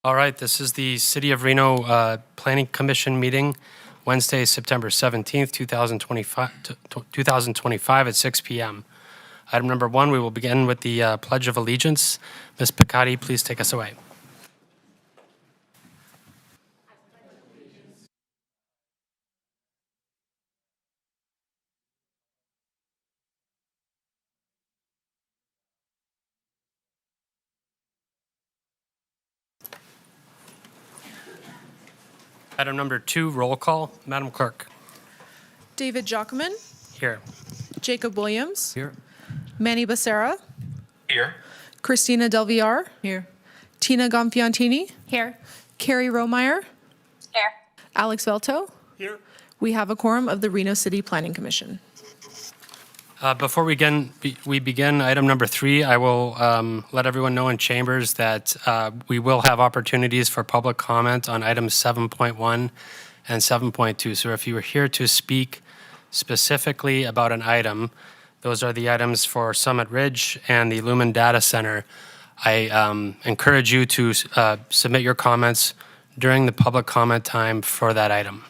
All right, this is the City of Reno Planning Commission meeting, Wednesday, September 17th, 2025 at 6 p.m. Item number 1, we will begin with the Pledge of Allegiance. Ms. Piccati, please take us away. Item number 2, roll call. Madam Clerk. David Jockman, Here. Jacob Williams, Here. Manny Becerra, Here. Christina Del Villar, Here. Tina Gonfiantini, Here. Carrie Romeyer, Here. Alex Velto. Here. We have a quorum of the Reno City Planning Commission. Before we begin item number 3, I will let everyone know in chambers that we will have opportunities for public comment on items 7.1 and 7.2. So if you are here to speak specifically about an item, those are the items for Summit Ridge and the Lumen Data Center. I encourage you to submit your comments during the public comment time for that item.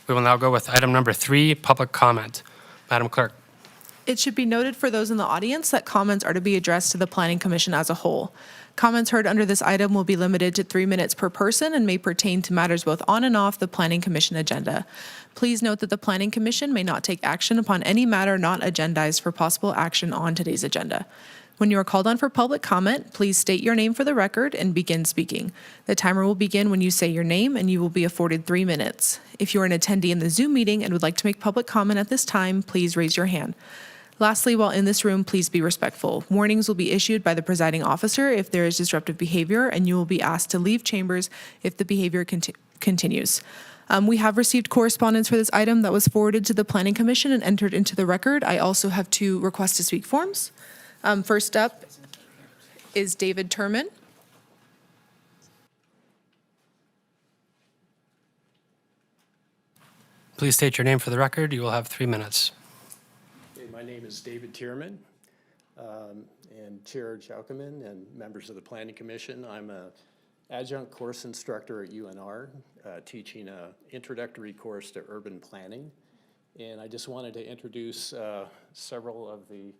We will now go with item number 3, public comment. Madam Clerk. It should be noted for those in the audience that comments are to be addressed to the Planning Commission as a whole. Comments heard under this item will be limited to 3 minutes per person and may pertain to matters both on and off the Planning Commission agenda. Please note that the Planning Commission may not take action upon any matter not agendized for possible action on today's agenda. When you are called on for public comment, please state your name for the record and begin speaking. The timer will begin when you say your name, and you will be afforded 3 minutes. If you are an attendee in the Zoom meeting and would like to make public comment at this time, please raise your hand. Lastly, while in this room, please be respectful. Warnings will be issued by the presiding officer if there is disruptive behavior, and you will be asked to leave chambers if the behavior continues. We have received correspondence for this item that was forwarded to the Planning Commission and entered into the record. I also have 2 request to speak forms. First up is David Turman. Please state your name for the record. You will have 3 minutes. My name is David Tierman, and Chair Jaukeman and members of the Planning Commission. I'm an adjunct course instructor at UNR, teaching an introductory course to urban planning. And I just wanted to introduce several of the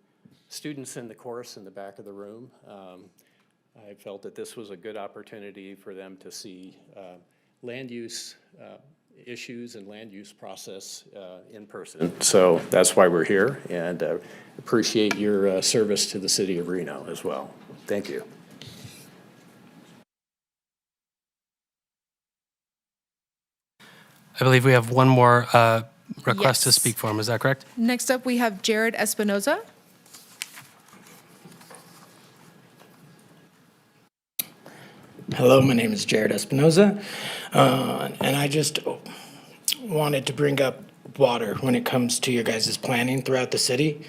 students in the course in the back of the room. I felt that this was a good opportunity for them to see land use issues and land use process in person. So that's why we're here, and appreciate your service to the city of Reno as well. Thank you. I believe we have one more request to Yes. speak form. Is that correct? Next up, we have Jared Espinoza. Hello, my name is Jared Espinoza, and I just wanted to bring up water when it comes to your guys' planning throughout the city.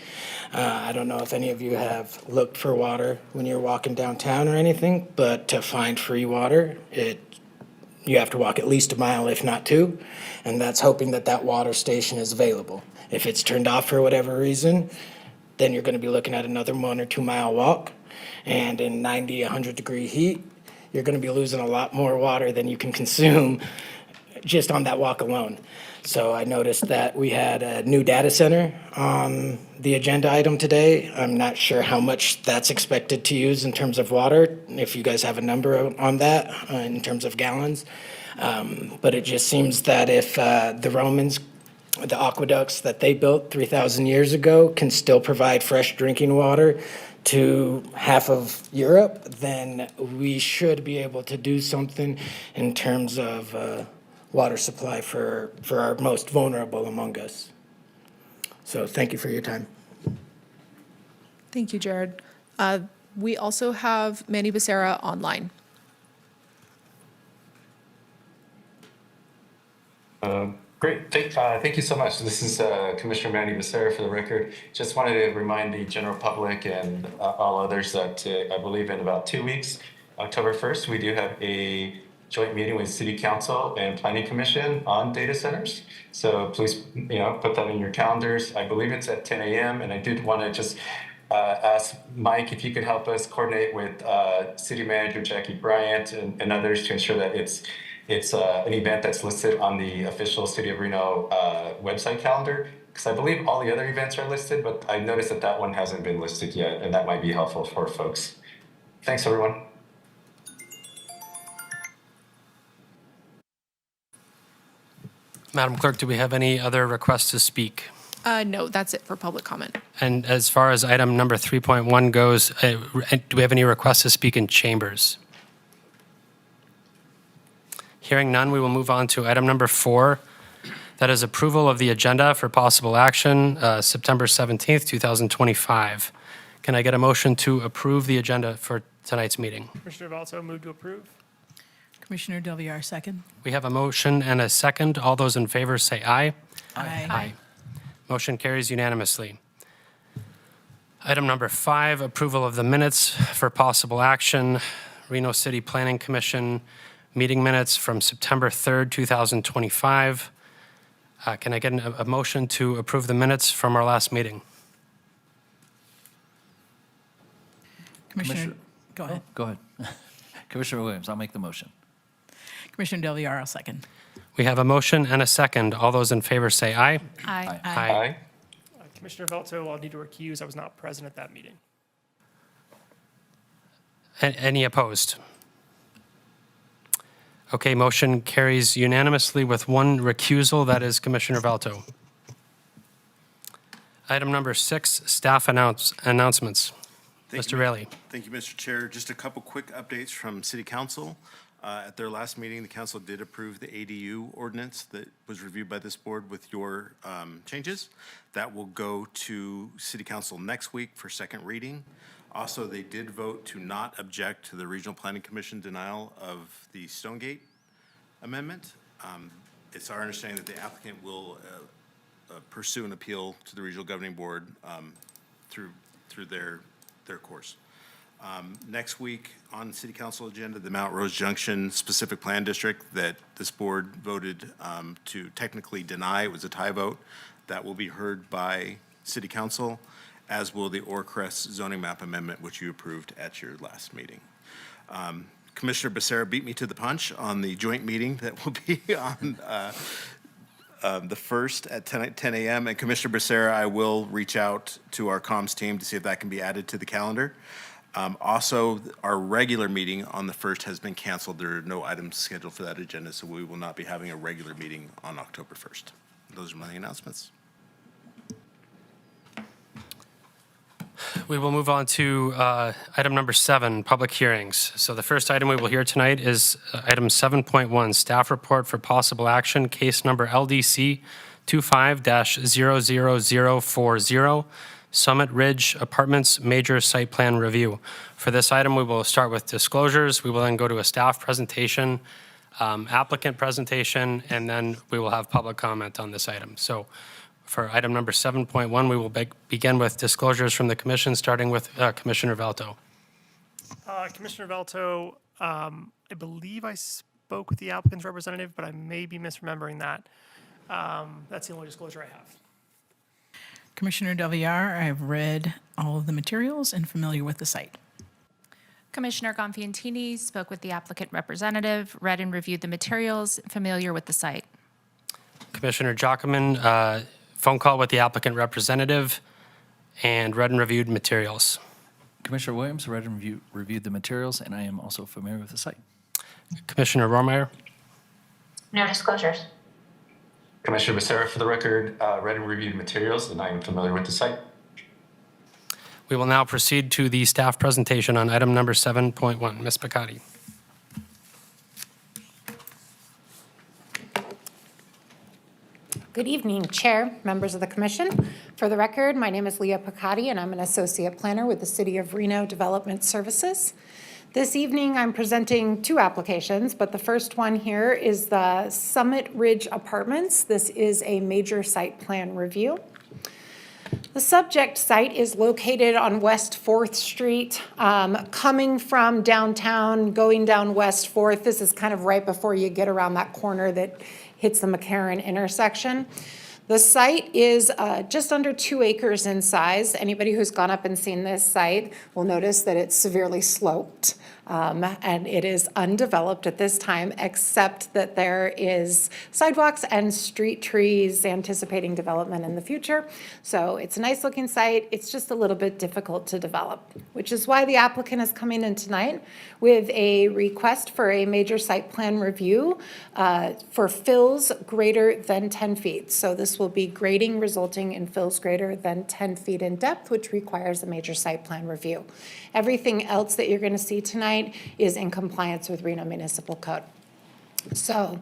I don't know if any of you have looked for water when you're walking downtown or anything, but to find free water, you have to walk at least a mile, if not 2, and that's hoping that that water station is available. If it's turned off for whatever reason, then you're going to be looking at another 1 or 2 mile walk, and in 90, 100 degree heat, you're going to be losing a lot more water than you can consume just on that walk alone. So I noticed that we had a new data center on the agenda item today. I'm not sure how much that's expected to use in terms of water, if you guys have a number on that in terms of gallons. But it just seems that if the Romans, the aqueducts that they built 3,000 years ago can still provide fresh drinking water to half of Europe, then we should be able to do something in terms of water supply for our most vulnerable among us. So thank you for your time. Thank you, Jared. We also have Manny Becerra online. Great, thank you so much. This is Commissioner Manny Becerra for the record. Just wanted to remind the general public and all others that I believe in about 2 weeks, October 1st, we do have a joint meeting with City Council and Planning Commission on data centers. So please, put that in your calendars. I believe it's at 10 a.m. And I did want to just ask Mike if you could help us coordinate with City Manager Jackie Bryant and others to ensure that it's an event that's listed on the official City of Reno website calendar. Because I believe all the other events are listed, but I noticed that that one hasn't been listed yet, and that might be helpful for folks. Thanks, everyone. Madam Clerk, do we have any other requests to speak? No, that's it for public comment. And as far as item number 3.1 goes, do we have any requests to speak in chambers? Hearing none, we will move on to item number 4. That is approval of the agenda for possible action, September 17th, 2025. Can I get a motion to approve the agenda for tonight's meeting? Commissioner Valto, move to approve. Commissioner Del Villar, second. We have a motion and a second. All those in favor say aye. Aye. Motion carries unanimously. Item number 5, approval of the minutes for possible action, Reno City Planning Commission meeting minutes from September 3rd, 2025. Can I get a motion to approve the minutes from our last meeting? Commissioner, go ahead. Go ahead. Commissioner Williams, I'll make the motion. Commissioner Del Villar, I'll second. We have a motion and a second. All those in favor say aye. Aye. Aye. Commissioner Valto, I'll need to recuse. I was not present at that meeting. Any opposed? Okay, motion carries unanimously with one recusal. That is Commissioner Valto. Item number 6, staff announcements. Mr. Rayleigh. Thank you, Mr. Chair. Just a couple quick updates from City Council. At their last meeting, the council did approve the ADU ordinance that was reviewed by this board with your changes. That will go to City Council next week for second reading. Also, they did vote to not object to the Regional Planning Commission denial of the Stonegate amendment. It's our understanding that the applicant will pursue an appeal to the Regional Governing Board through their course. Next week on City Council agenda, the Mount Rose Junction Specific Plan District that this board voted to technically deny. It was a tie vote. That will be heard by City Council, as will the Orcrest zoning map amendment, which you approved at your last meeting. Commissioner Becerra beat me to the punch on the joint meeting that will be on the 1st at 10 a.m. And Commissioner Becerra, I will reach out to our comms team to see if that can be added to the calendar. Also, our regular meeting on the 1st has been canceled. There are no items scheduled for that agenda, so we will not be having a regular meeting on October 1st. Those are my announcements. We will move on to item number 7, public hearings. So the first item we will hear tonight is item 7.1, staff report for possible action, case number LDC 25-00040, Summit Ridge Apartments Major Site Plan Review. For this item, we will start with disclosures. We will then go to a staff presentation, applicant presentation, and then we will have public comment on this item. So for item number 7.1, we will begin with disclosures from the commission, starting with Commissioner Valto. Commissioner Valto, I believe I spoke with the applicant's representative, but I may be misremembering that. That's the only disclosure I have. Commissioner Del Villar, I've read all of the materials and familiar with the site. Commissioner Gonfiantini spoke with the applicant representative, read and reviewed the materials, familiar with the site. Commissioner Jockman, phone call with the applicant representative, and read and reviewed materials. Commissioner Williams, read and reviewed the materials, and I am also familiar with the site. Commissioner Rohrmeyer. No disclosures. Commissioner Becerra, for the record, read and reviewed materials, and I am familiar with the site. We will now proceed to the staff presentation on item number 7.1. Ms. Picotti. Good evening, Chair, members of the Commission. For the record, my name is Leah Picotti, and I'm an Associate Planner with the City of Reno Development Services. This evening, I'm presenting 2 applications, but the first one here is the Summit Ridge Apartments. This is a major site plan review. The subject site is located on West 4th Street, coming from downtown, going down West 4th. This is kind of right before you get around that corner that hits the McCarran intersection. The site is just under 2 acres in size. Anybody who's gone up and seen this site will notice that it's severely sloped. And it is undeveloped at this time, except that there is sidewalks and street trees anticipating development in the future. So it's a nice looking site. It's just a little bit difficult to develop, which is why the applicant is coming in tonight with a request for a major site plan review for fills greater than 10 feet. So this will be grading resulting in fills greater than 10 feet in depth, which requires a major site plan review. Everything else that you're going to see tonight is in compliance with Reno Municipal Code. So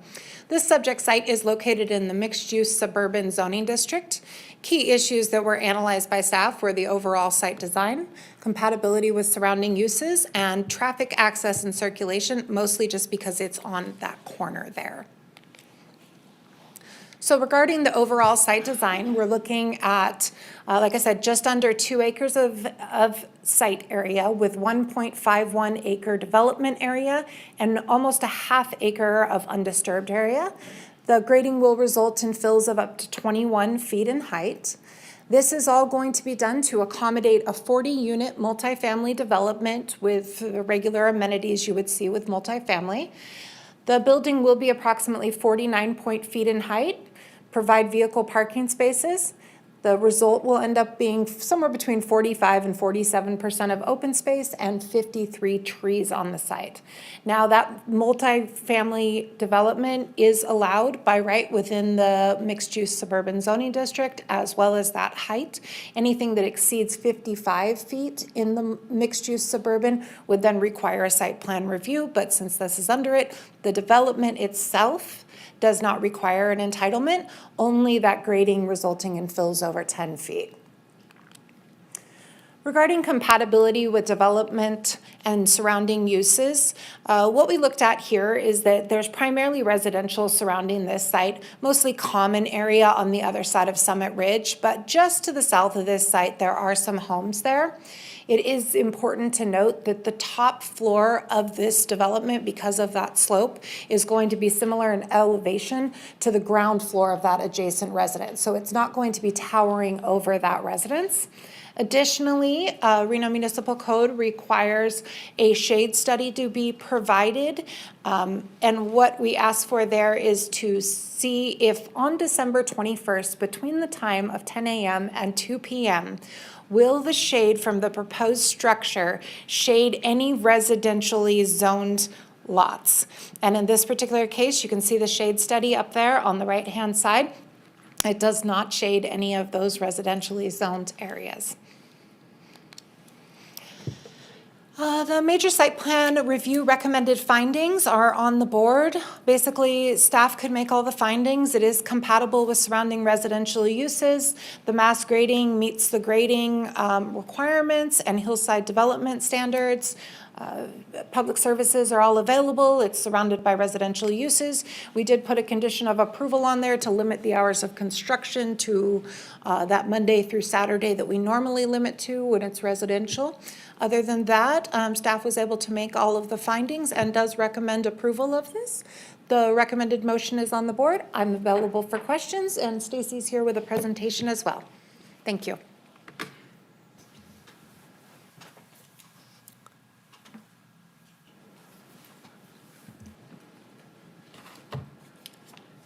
this subject site is located in the mixed-use suburban zoning district. Key issues that were analyzed by staff were the overall site design, compatibility with surrounding uses, and traffic access and circulation, mostly just because it's on that corner there. So regarding the overall site design, we're looking at, like I said, just under 2 acres of site area with 1.51 acre development area and almost a ½ acre of undisturbed area. The grading will result in fills of up to 21 feet in height. This is all going to be done to accommodate a 40-unit multifamily development with the regular amenities you would see with multifamily. The building will be approximately 49 feet in height, provide vehicle parking spaces. The result will end up being somewhere between 45 and 47% of open space and 53 trees on the site. Now that multifamily development is allowed by right within the mixed-use suburban zoning district, as well as that height. Anything that exceeds 55 feet in the mixed-use suburban would then require a site plan review, but since this is under it, the development itself does not require an entitlement, only that grading resulting in fills over 10 feet. Regarding compatibility with development and surrounding uses, what we looked at here is that there's primarily residential surrounding this site, mostly common area on the other side of Summit Ridge, but just to the south of this site, there are some homes there. It is important to note that the top floor of this development, because of that slope, is going to be similar in elevation to the ground floor of that adjacent residence. So it's not going to be towering over that residence. Additionally, Reno Municipal Code requires a shade study to be provided. And what we ask for there is to see if on December 21st, between the time of 10 a.m. and 2 p.m., will the shade from the proposed structure shade any residentially zoned lots? And in this particular case, you can see the shade study up there on the right-hand side. It does not shade any of those residentially zoned areas. The major site plan review recommended findings are on the board. Basically, staff could make all the findings. It is compatible with surrounding residential uses. The mass grading meets the grading requirements and hillside development standards. Public services are all available. It's surrounded by residential uses. We did put a condition of approval on there to limit the hours of construction to that Monday through Saturday that we normally limit to when it's residential. Other than that, staff was able to make all of the findings and does recommend approval of this. The recommended motion is on the board. I'm available for questions, and Stacy's here with a presentation as well. Thank you.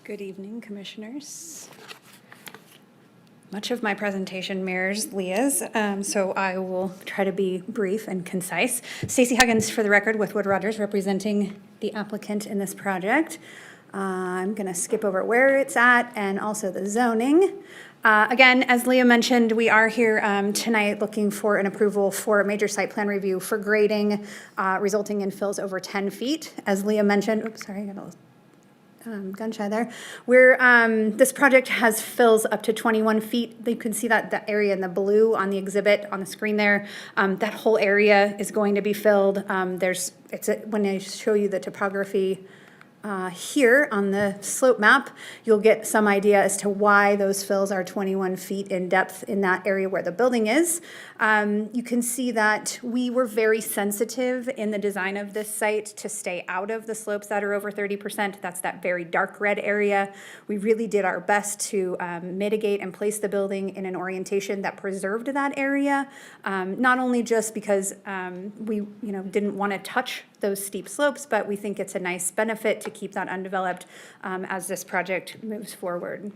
Good evening, commissioners. Much of my presentation mirrors Leah's, so I will try to be brief and concise. Stacy Huggins, for the record, with Wood Rogers, representing the applicant in this project. I'm going to skip over where it's at and also the zoning. Again, as Leah mentioned, we are here tonight looking for an approval for a major site plan review for grading resulting in fills over 10 feet. As Leah mentioned, oops, sorry, I got a little gun shy there. This project has fills up to 21 feet. You can see that area in the blue on the exhibit on the screen there. That whole area is going to be filled. When I show you the topography here on the slope map, you'll get some idea as to why those fills are 21 feet in depth in that area where the building is. You can see that we were very sensitive in the design of this site to stay out of the slopes that are over 30%. That's that very dark red area. We really did our best to mitigate and place the building in an orientation that preserved that area, not only just because we didn't want to touch those steep slopes, but we think it's a nice benefit to keep that undeveloped as this project moves forward.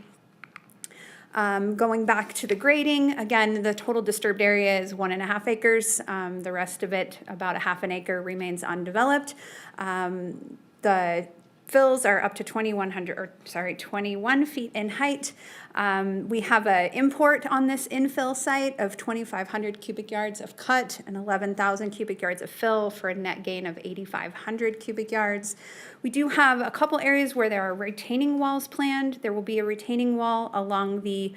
Going back to the grading, again, the total disturbed area is 1.5 acres. The rest of it, about 1/2 acre, remains undeveloped. The fills are up to 21 feet in height. We have an import on this infill site of 2,500 cubic yards of cut and 11,000 cubic yards of fill for a net gain of 8,500 cubic yards. We do have a couple areas where there are retaining walls planned. There will be a retaining wall along the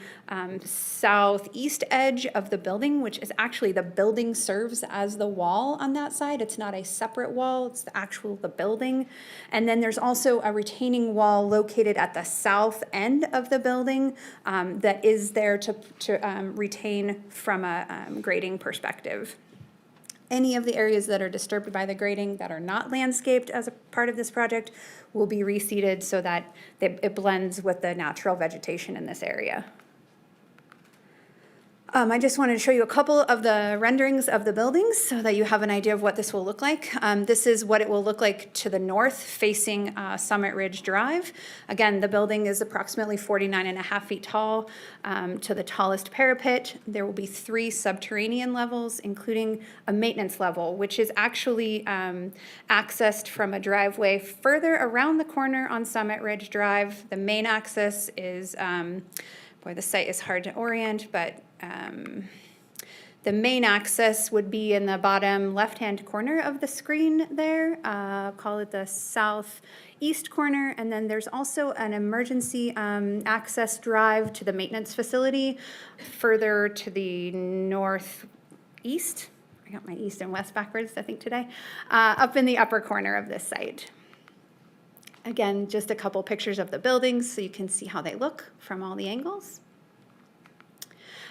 southeast edge of the building, which is actually the building serves as the wall on that side. It's not a separate wall, it's the building. And then there's also a retaining wall located at the south end of the building that is there to retain from a grading perspective. Any of the areas that are disturbed by the grading that are not landscaped as a part of this project will be reseeded so that it blends with the natural vegetation in this area. I just wanted to show you a couple of the renderings of the buildings so that you have an idea of what this will look like. This is what it will look like to the north facing Summit Ridge Drive. Again, the building is approximately 49.5 feet tall to the tallest parapet. There will be 3 subterranean levels, including a maintenance level, which is actually accessed from a driveway further around the corner on Summit Ridge Drive. The main access is, the site is hard to orient, but the main access would be in the bottom left-hand corner of the screen there. Call it the southeast corner. And then there's also an emergency access drive to the maintenance facility further to the northeast. I got my east and west backwards, I think, today. Up in the upper corner of this site. Again, just a couple pictures of the buildings so you can see how they look from all the angles.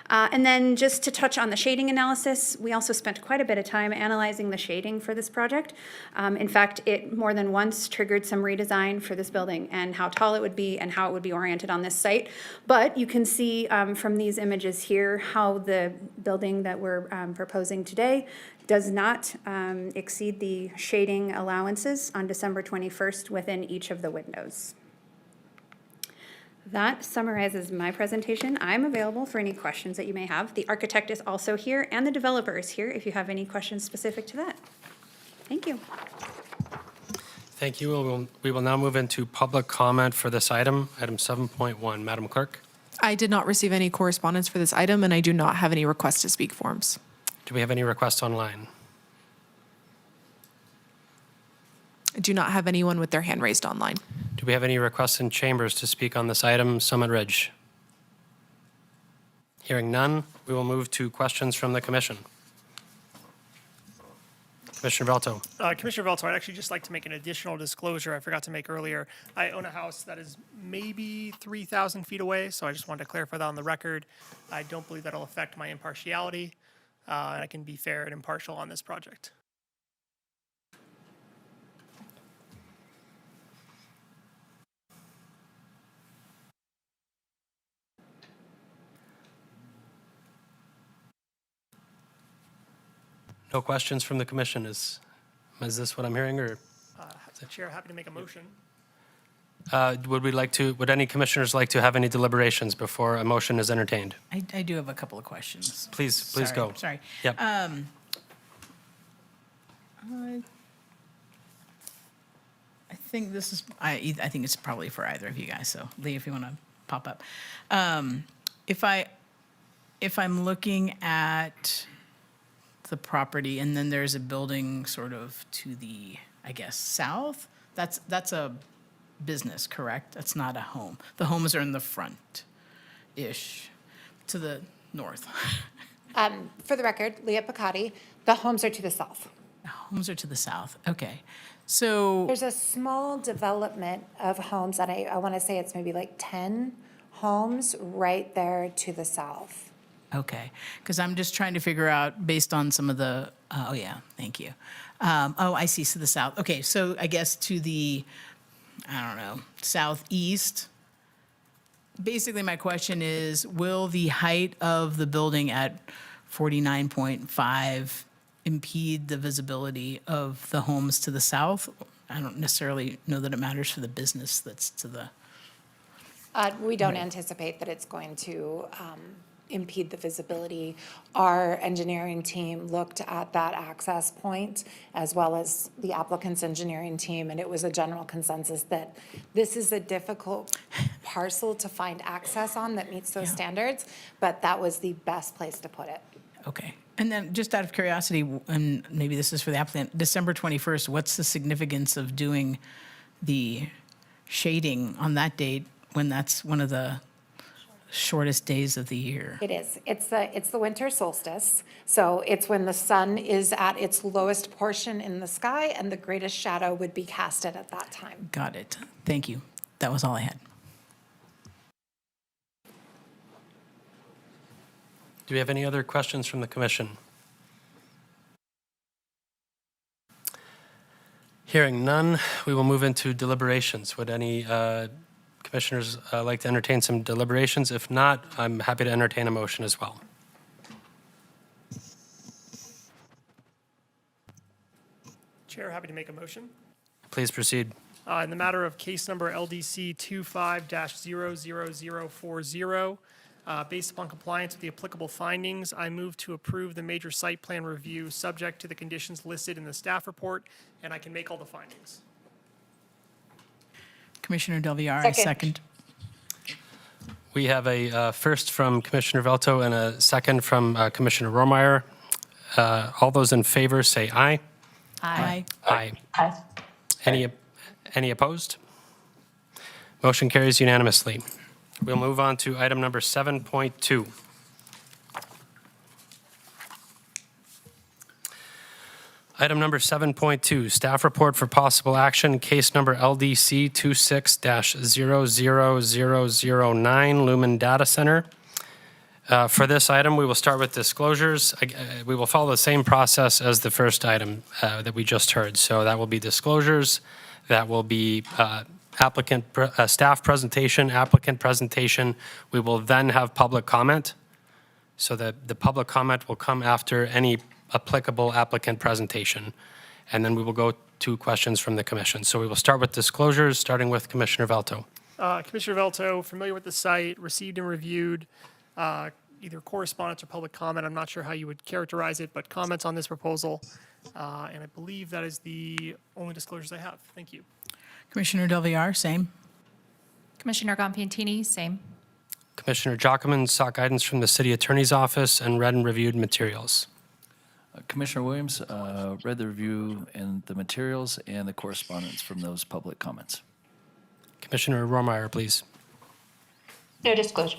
And then just to touch on the shading analysis, we also spent quite a bit of time analyzing the shading for this project. In fact, it more than once triggered some redesign for this building and how tall it would be and how it would be oriented on this site. But you can see from these images here how the building that we're proposing today does not exceed the shading allowances on December 21st within each of the windows. That summarizes my presentation. I'm available for any questions that you may have. The architect is also here and the developer is here if you have any questions specific to that. Thank you. Thank you. We will now move into public comment for this item, item 7.1. Madam Clerk, I did not receive any correspondence for this item, and I do not have any request to speak forms. do we have any requests online? I do not have anyone with their hand raised online. Do we have any requests in chambers to speak on this item, Summit Ridge? Hearing none, we will move to questions from the commission. Commissioner Velto. Commissioner Velto, I'd actually just like to make an additional disclosure I forgot to make earlier. I own a house that is maybe 3,000 feet away, so I just wanted to clarify that on the record. I don't believe that'll affect my impartiality, and I can be fair and impartial on this project. No questions from the commission. Is this what I'm hearing, or Chair, happy to make a motion. would any commissioners like to have any deliberations before a motion is entertained? I do have a couple of questions. Please Sorry, go. Sorry. Yep. I think this is, I think it's probably for either of you guys, so Lee, if you want to pop up. If I'm looking at the property and then there's a building sort of to the, I guess, south, that's a business, correct? That's not a home. The homes are in the front-ish, to the north. For the record, Leah Picotti, the homes are to the south. The homes are to the south, okay. So, There's a small development of homes, and I want to say it's maybe like 10 homes right there to the south. okay, because I'm just trying to figure out, based on some of the, oh, yeah, thank you. I see, so the south, okay, so I guess to the, I don't know, southeast. Basically, my question is, will the height of the building at 49.5 impede the visibility of the homes to the south? I don't necessarily know that it matters for the business that's to the, We don't anticipate that it's going to impede the visibility. Our engineering team looked at that access point as well as the applicant's engineering team, and it was a general consensus that this is a difficult parcel to find access on that meets those standards, but that was the best place to put it. okay. And then, just out of curiosity, and maybe this is for the applicant, December 21st, what's the significance of doing the shading on that date when that's one of the shortest days of the year? It is. It's the winter solstice. So it's when the sun is at its lowest portion in the sky and the greatest shadow would be casted at that time. Got it. Thank you. That was all I had. Do we have any other questions from the commission? Hearing none, we will move into deliberations. Would any commissioners like to entertain some deliberations? If not, I'm happy to entertain a motion as well. Chair, happy to make a motion. Please proceed. In the matter of case number LDC 25-00040, based upon compliance with the applicable findings, I move to approve the major site plan review subject to the conditions listed in the staff report, and I can make all the findings. Commissioner Del Villar, I Second. second. We have a first from Commissioner Velto and a second from Commissioner Rohrmeyer. All those in favor say aye. Aye. Aye. Any opposed? Motion carries unanimously. We'll move on to item number 7.2. Item number 7.2, staff report for possible action, case number LDC 26-00009, Lumen Data Center. For this item, we will start with disclosures. We will follow the same process as the first item that we just heard. So that will be disclosures, that will be staff presentation, applicant presentation. We will then have public comment. So the public comment will come after any applicable applicant presentation. And then we will go to questions from the commission. So we will start with disclosures, starting with Commissioner Velto. Commissioner Velto, familiar with the site, received and reviewed either correspondence or public comment. I'm not sure how you would characterize it, but comments on this proposal. And I believe that is the only disclosures I have. Thank you. Commissioner Del Villar, same. Commissioner Gonfantini, same. Commissioner Jockman sought guidance from the city attorney's office and read and reviewed materials. Commissioner Williams read the review and the materials and the correspondence from those public comments. Commissioner Rohrmeyer, please. No disclosure.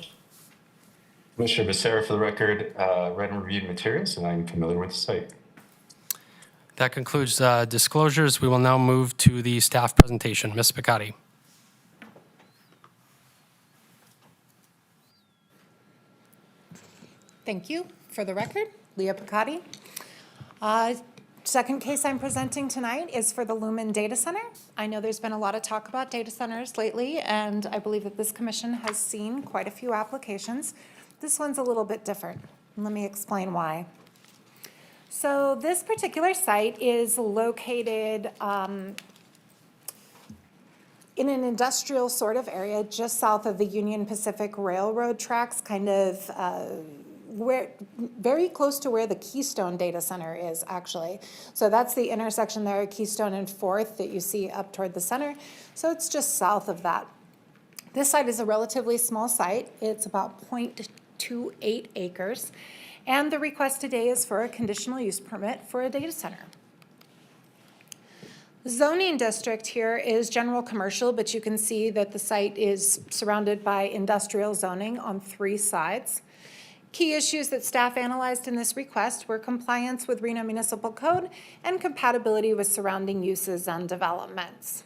Commissioner Becerra, for the record, read and reviewed materials, and I'm familiar with the site. That concludes disclosures. We will now move to the staff presentation. Ms. Picotti. Thank you. For the record, Leah Picotti. Second case I'm presenting tonight is for the Lumen Data Center. I know there's been a lot of talk about data centers lately, and I believe that this commission has seen quite a few applications. This one's a little bit different. Let me explain why. So this particular site is located in an industrial sort of area just south of the Union Pacific Railroad tracks, kind of very close to where the Keystone Data Center is, actually. So that's the intersection there at Keystone and 4th that you see up toward the center. So it's just south of that. This site is a relatively small site. It's about 0.28 acres. And the request today is for a conditional use permit for a data center. The zoning district here is general commercial, but you can see that the site is surrounded by industrial zoning on 3 sides. Key issues that staff analyzed in this request were compliance with Reno Municipal Code and compatibility with surrounding uses and developments.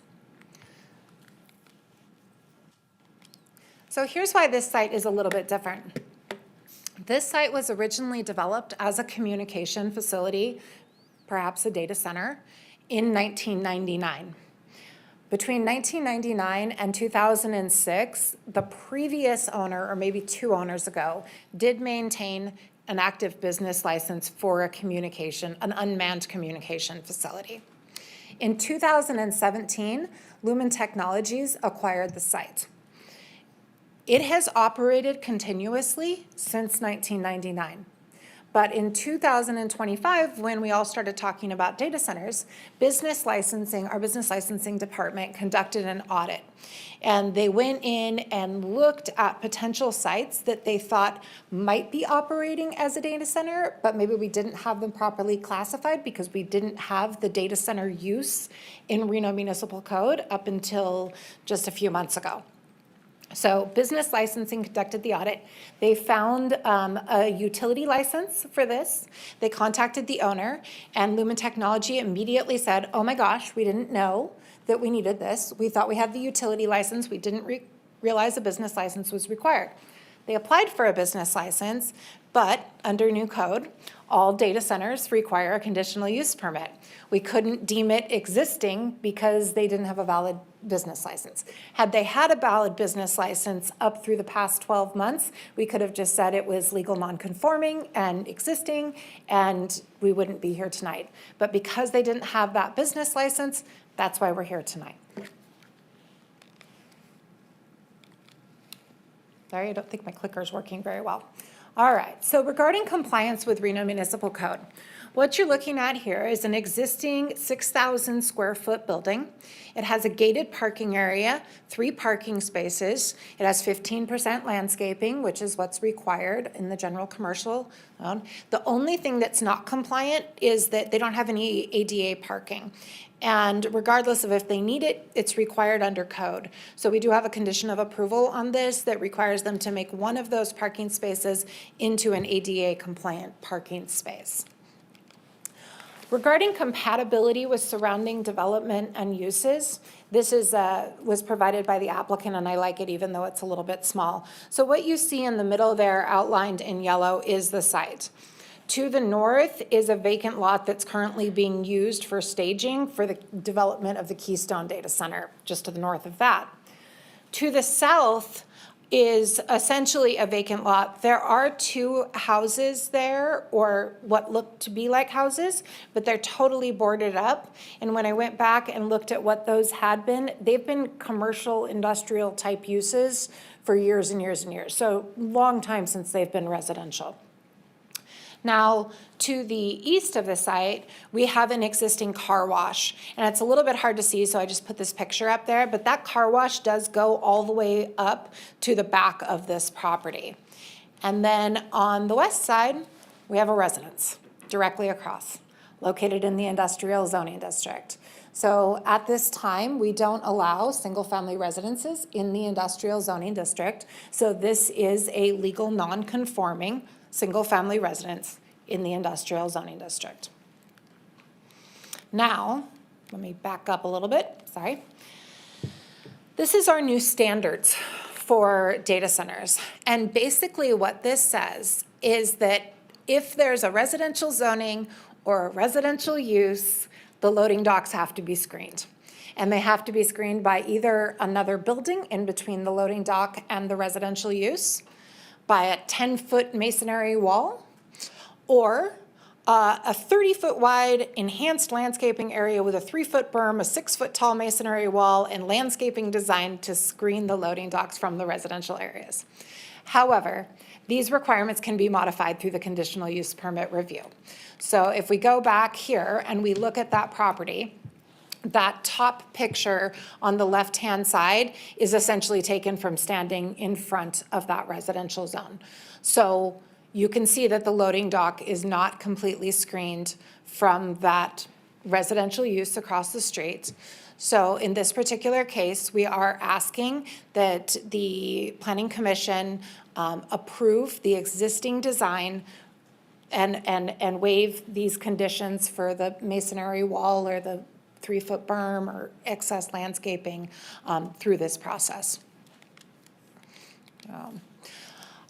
So here's why this site is a little bit different. This site was originally developed as a communication facility, perhaps a data center, in 1999. Between 1999 and 2006, the previous owner, or maybe two owners ago, did maintain an active business license for an unmanned communication facility. In 2017, Lumen Technologies acquired the site. It has operated continuously since 1999. But in 2025, when we all started talking about data centers, our business licensing department conducted an audit. And they went in and looked at potential sites that they thought might be operating as a data center, but maybe we didn't have them properly classified because we didn't have the data center use in Reno Municipal Code up until just a few months ago. So business licensing conducted the audit. They found a utility license for this. They contacted the owner, and Lumen Technology immediately said, oh my gosh, we didn't know that we needed this. We thought we had the utility license. We didn't realize a business license was required. They applied for a business license, but under new code, all data centers require a conditional use permit. We couldn't deem it existing because they didn't have a valid business license. Had they had a valid business license up through the past 12 months, we could have just said it was legal non-conforming and existing, and we wouldn't be here tonight. But because they didn't have that business license, that's why we're here tonight. Sorry, I don't think my clicker is working very well. All right, so regarding compliance with Reno Municipal Code, what you're looking at here is an existing 6,000 square foot building. It has a gated parking area, 3 parking spaces. It has 15% landscaping, which is what's required in the general commercial zone. The only thing that's not compliant is that they don't have any ADA parking. And regardless of if they need it, it's required under code. So we do have a condition of approval on this that requires them to make one of those parking spaces into an ADA compliant parking space. Regarding compatibility with surrounding development and uses, this was provided by the applicant, and I like it even though it's a little bit small. So what you see in the middle there outlined in yellow is the site. To the north is a vacant lot that's currently being used for staging for the development of the Keystone Data Center, just to the north of that. To the south is essentially a vacant lot. There are 2 houses there, or what look to be like houses, but they're totally boarded up. And when I went back and looked at what those had been, they've been commercial, industrial type uses for years and years and years. So long time since they've been residential. Now, to the east of the site, we have an existing car wash. And it's a little bit hard to see, so I just put this picture up there. But that car wash does go all the way up to the back of this property. And then on the west side, we have a residence directly across, located in the industrial zoning district. So at this time, we don't allow single-family residences in the industrial zoning district. So this is a legal non-conforming single-family residence in the industrial zoning district. Now, let me back up a little bit, sorry. This is our new standards for data centers. And basically what this says is that if there's a residential zoning or a residential use, the loading docks have to be screened. And they have to be screened by either another building in between the loading dock and the residential use, by a 10-foot masonry wall, or a 30-foot wide enhanced landscaping area with a 3-foot berm, a 6-foot tall masonry wall, and landscaping designed to screen the loading docks from the residential areas. However, these requirements can be modified through the conditional use permit review. So if we go back here and we look at that property, that top picture on the left-hand side is essentially taken from standing in front of that residential zone. So you can see that the loading dock is not completely screened from that residential use across the street. So in this particular case, we are asking that the Planning Commission approve the existing design and waive these conditions for the masonry wall or the 3-foot berm or excess landscaping through this process.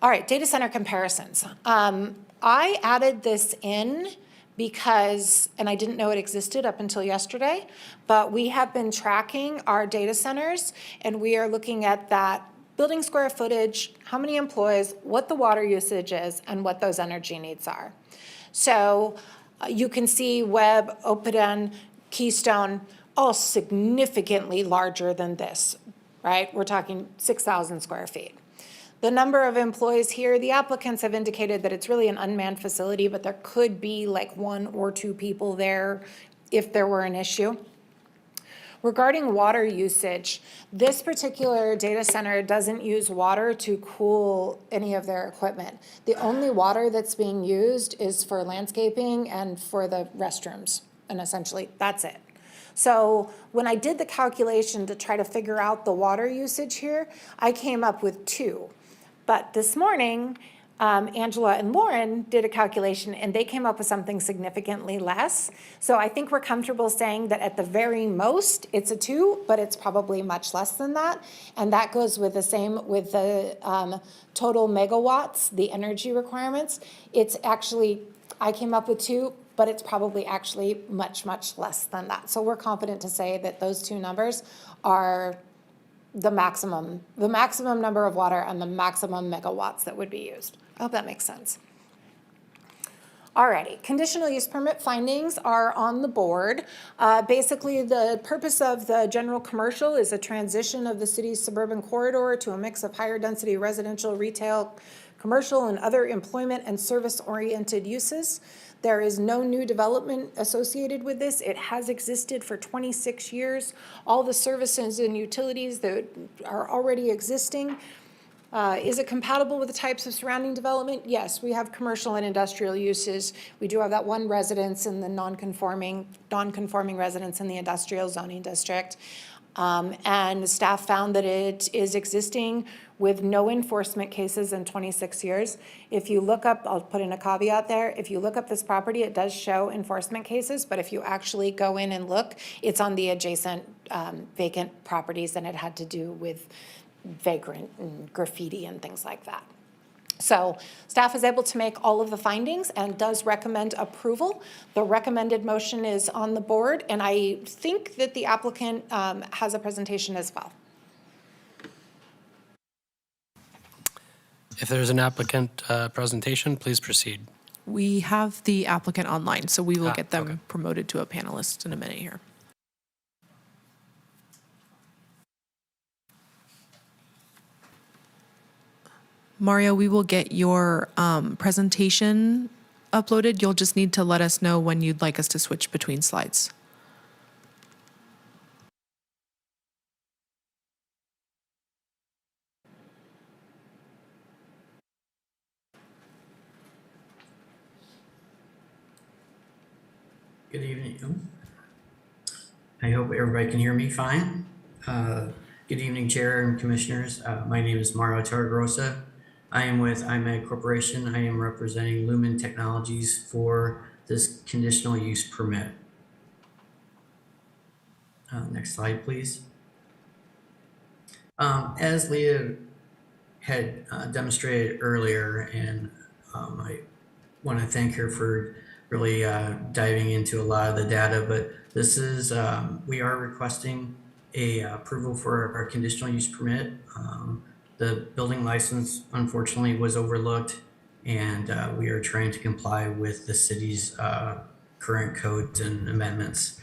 All right, data center comparisons. I added this in because, and I didn't know it existed up until yesterday, but we have been tracking our data centers and we are looking at that building square footage, how many employees, what the water usage is, and what those energy needs are. So you can see Webb, Opiden, Keystone, all significantly larger than this, right? We're talking 6,000 square feet. The number of employees here, the applicants have indicated that it's really an unmanned facility, but there could be like 1 or 2 people there if there were an issue. Regarding water usage, this particular data center doesn't use water to cool any of their equipment. The only water that's being used is for landscaping and for the restrooms, and essentially that's it. So when I did the calculation to try to figure out the water usage here, I came up with 2. But this morning, Angela and Lauren did a calculation and they came up with something significantly less. So I think we're comfortable saying that at the very most, it's a 2, but it's probably much less than that. And that goes with the same with the total megawatts, the energy requirements. It's actually, I came up with 2, but it's probably actually much, much less than that. So we're confident to say that those 2 numbers are the maximum number of water and the maximum megawatts that would be used. I hope that makes sense. Alrighty, conditional use permit findings are on the board. Basically, the purpose of the general commercial is a transition of the city's suburban corridor to a mix of higher density residential, retail, commercial, and other employment and service-oriented uses. There is no new development associated with this. It has existed for 26 years. All the services and utilities that are already existing. Is it compatible with the types of surrounding development? Yes, we have commercial and industrial uses. We do have that one residence in the non-conforming residence in the industrial zoning district. And staff found that it is existing with no enforcement cases in 26 years. If you look up, I'll put in a caveat there, if you look up this property, it does show enforcement cases, but if you actually go in and look, it's on the adjacent vacant properties and it had to do with vagrant and graffiti and things like that. So staff is able to make all of the findings and does recommend approval. The recommended motion is on the board, and I think that the applicant has a presentation as well. If there's an applicant presentation, please proceed. We have the applicant online, so we will get them promoted to a panelist in a minute here. Mario, we will get your presentation uploaded. You'll just need to let us know when you'd like us to switch between slides. Good evening. I hope everybody can hear me fine. Good evening, Chair and Commissioners. My name is Mario Torregrosa. I am with IMED Corporation. I am representing Lumen Technologies for this conditional use permit. Next slide, please. As Leah had demonstrated earlier, and I want to thank her for really diving into a lot of the data, but this is, we are requesting a approval for our conditional use permit. The building license unfortunately was overlooked, and we are trying to comply with the city's current codes and amendments.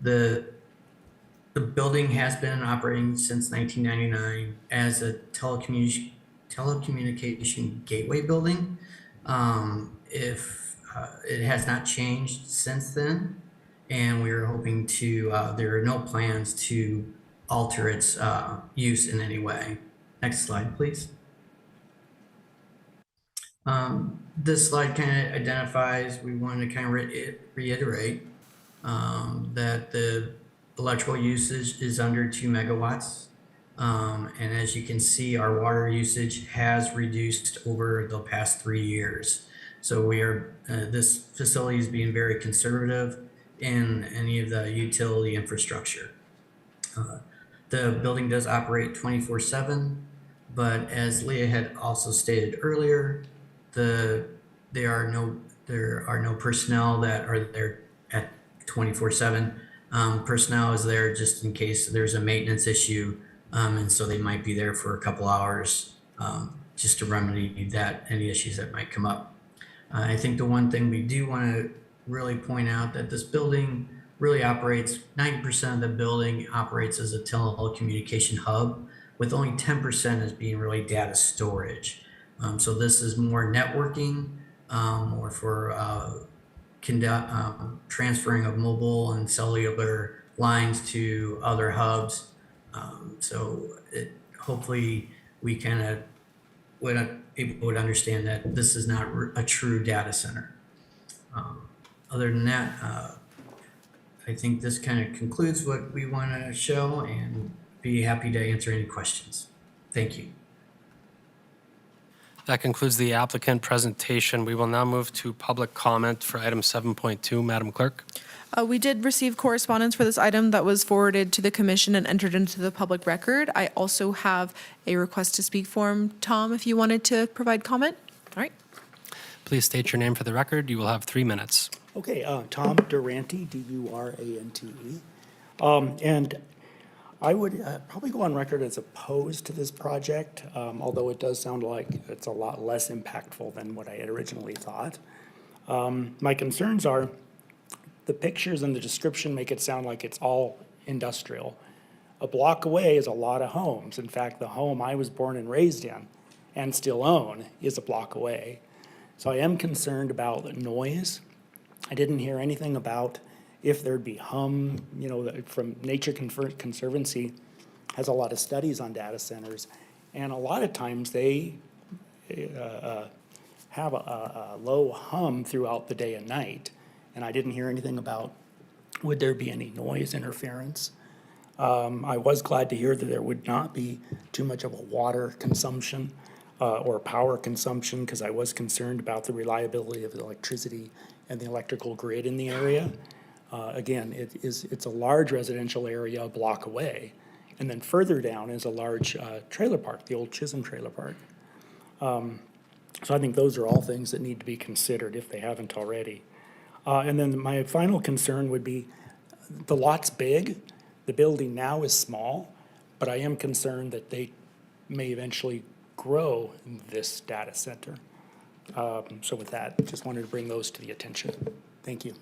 The building has been operating since 1999 as a telecommunication gateway building. It has not changed since then, and we are hoping to, there are no plans to alter its use in any way. Next slide, please. This slide kind of identifies, we wanted to kind of reiterate that the electrical usage is under 2 megawatts. And as you can see, our water usage has reduced over the past 3 years. So we are, this facility is being very conservative in any of the utility infrastructure. The building does operate 24/7, but as Leah had also stated earlier, there are no personnel that are there at 24/7. Personnel is there just in case there's a maintenance issue, and so they might be there for a couple hours just to remedy any issues that might come up. I think the one thing we do want to really point out that this building really operates, 90% of the building operates as a telecommunication hub, with only 10% as being really data storage. So this is more networking, more for transferring of mobile and cellular lines to other hubs. Hopefully we kind of people would understand that this is not a true data center. Other than that, I think this kind of concludes what we want to show, and be happy to answer any questions. Thank you. That concludes the applicant presentation. We will now move to public comment for item 7.2. Madam Clerk. We did receive correspondence for this item that was forwarded to the commission and entered into the public record. I also have a request to speak form. Tom, if you wanted to provide comment? All right. Please state your name for the record. You will have 3 minutes. Okay, Tom Durante, D-U-R-A-N-T-E. And I would probably go on record as opposed to this project, although it does sound like it's a lot less impactful than what I had originally thought. My concerns are the pictures and the description make it sound like it's all industrial. A block away is a lot of homes. In fact, the home I was born and raised in and still own is a block away. So I am concerned about the noise. I didn't hear anything about if there'd be hum, from Nature Conservancy has a lot of studies on data centers. And a lot of times they have a low hum throughout the day and night. And I didn't hear anything about would there be any noise interference. I was glad to hear that there would not be too much of a water consumption or power consumption, because I was concerned about the reliability of the electricity and the electrical grid in the area. Again, it's a large residential area a block away. And then further down is a large trailer park, the old Chisholm Trailer Park. So I think those are all things that need to be considered if they haven't already. And then my final concern would be the lot's big. The building now is small, but I am concerned that they may eventually grow this data center. So with that, just wanted to bring those to the attention. Thank you.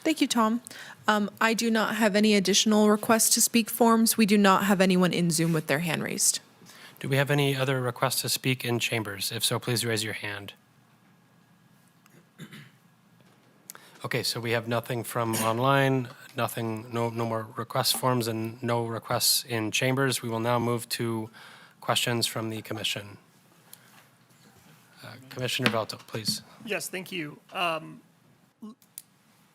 Thank you, Tom. I do not have any additional requests to speak forms. We do not have anyone in Zoom with their hand raised. Do we have any other requests to speak in chambers? If so, please raise your hand. Okay, so we have nothing from online, no more request forms, and no requests in chambers. We will now move to questions from the commission. Commissioner Velto, please. Yes, thank you.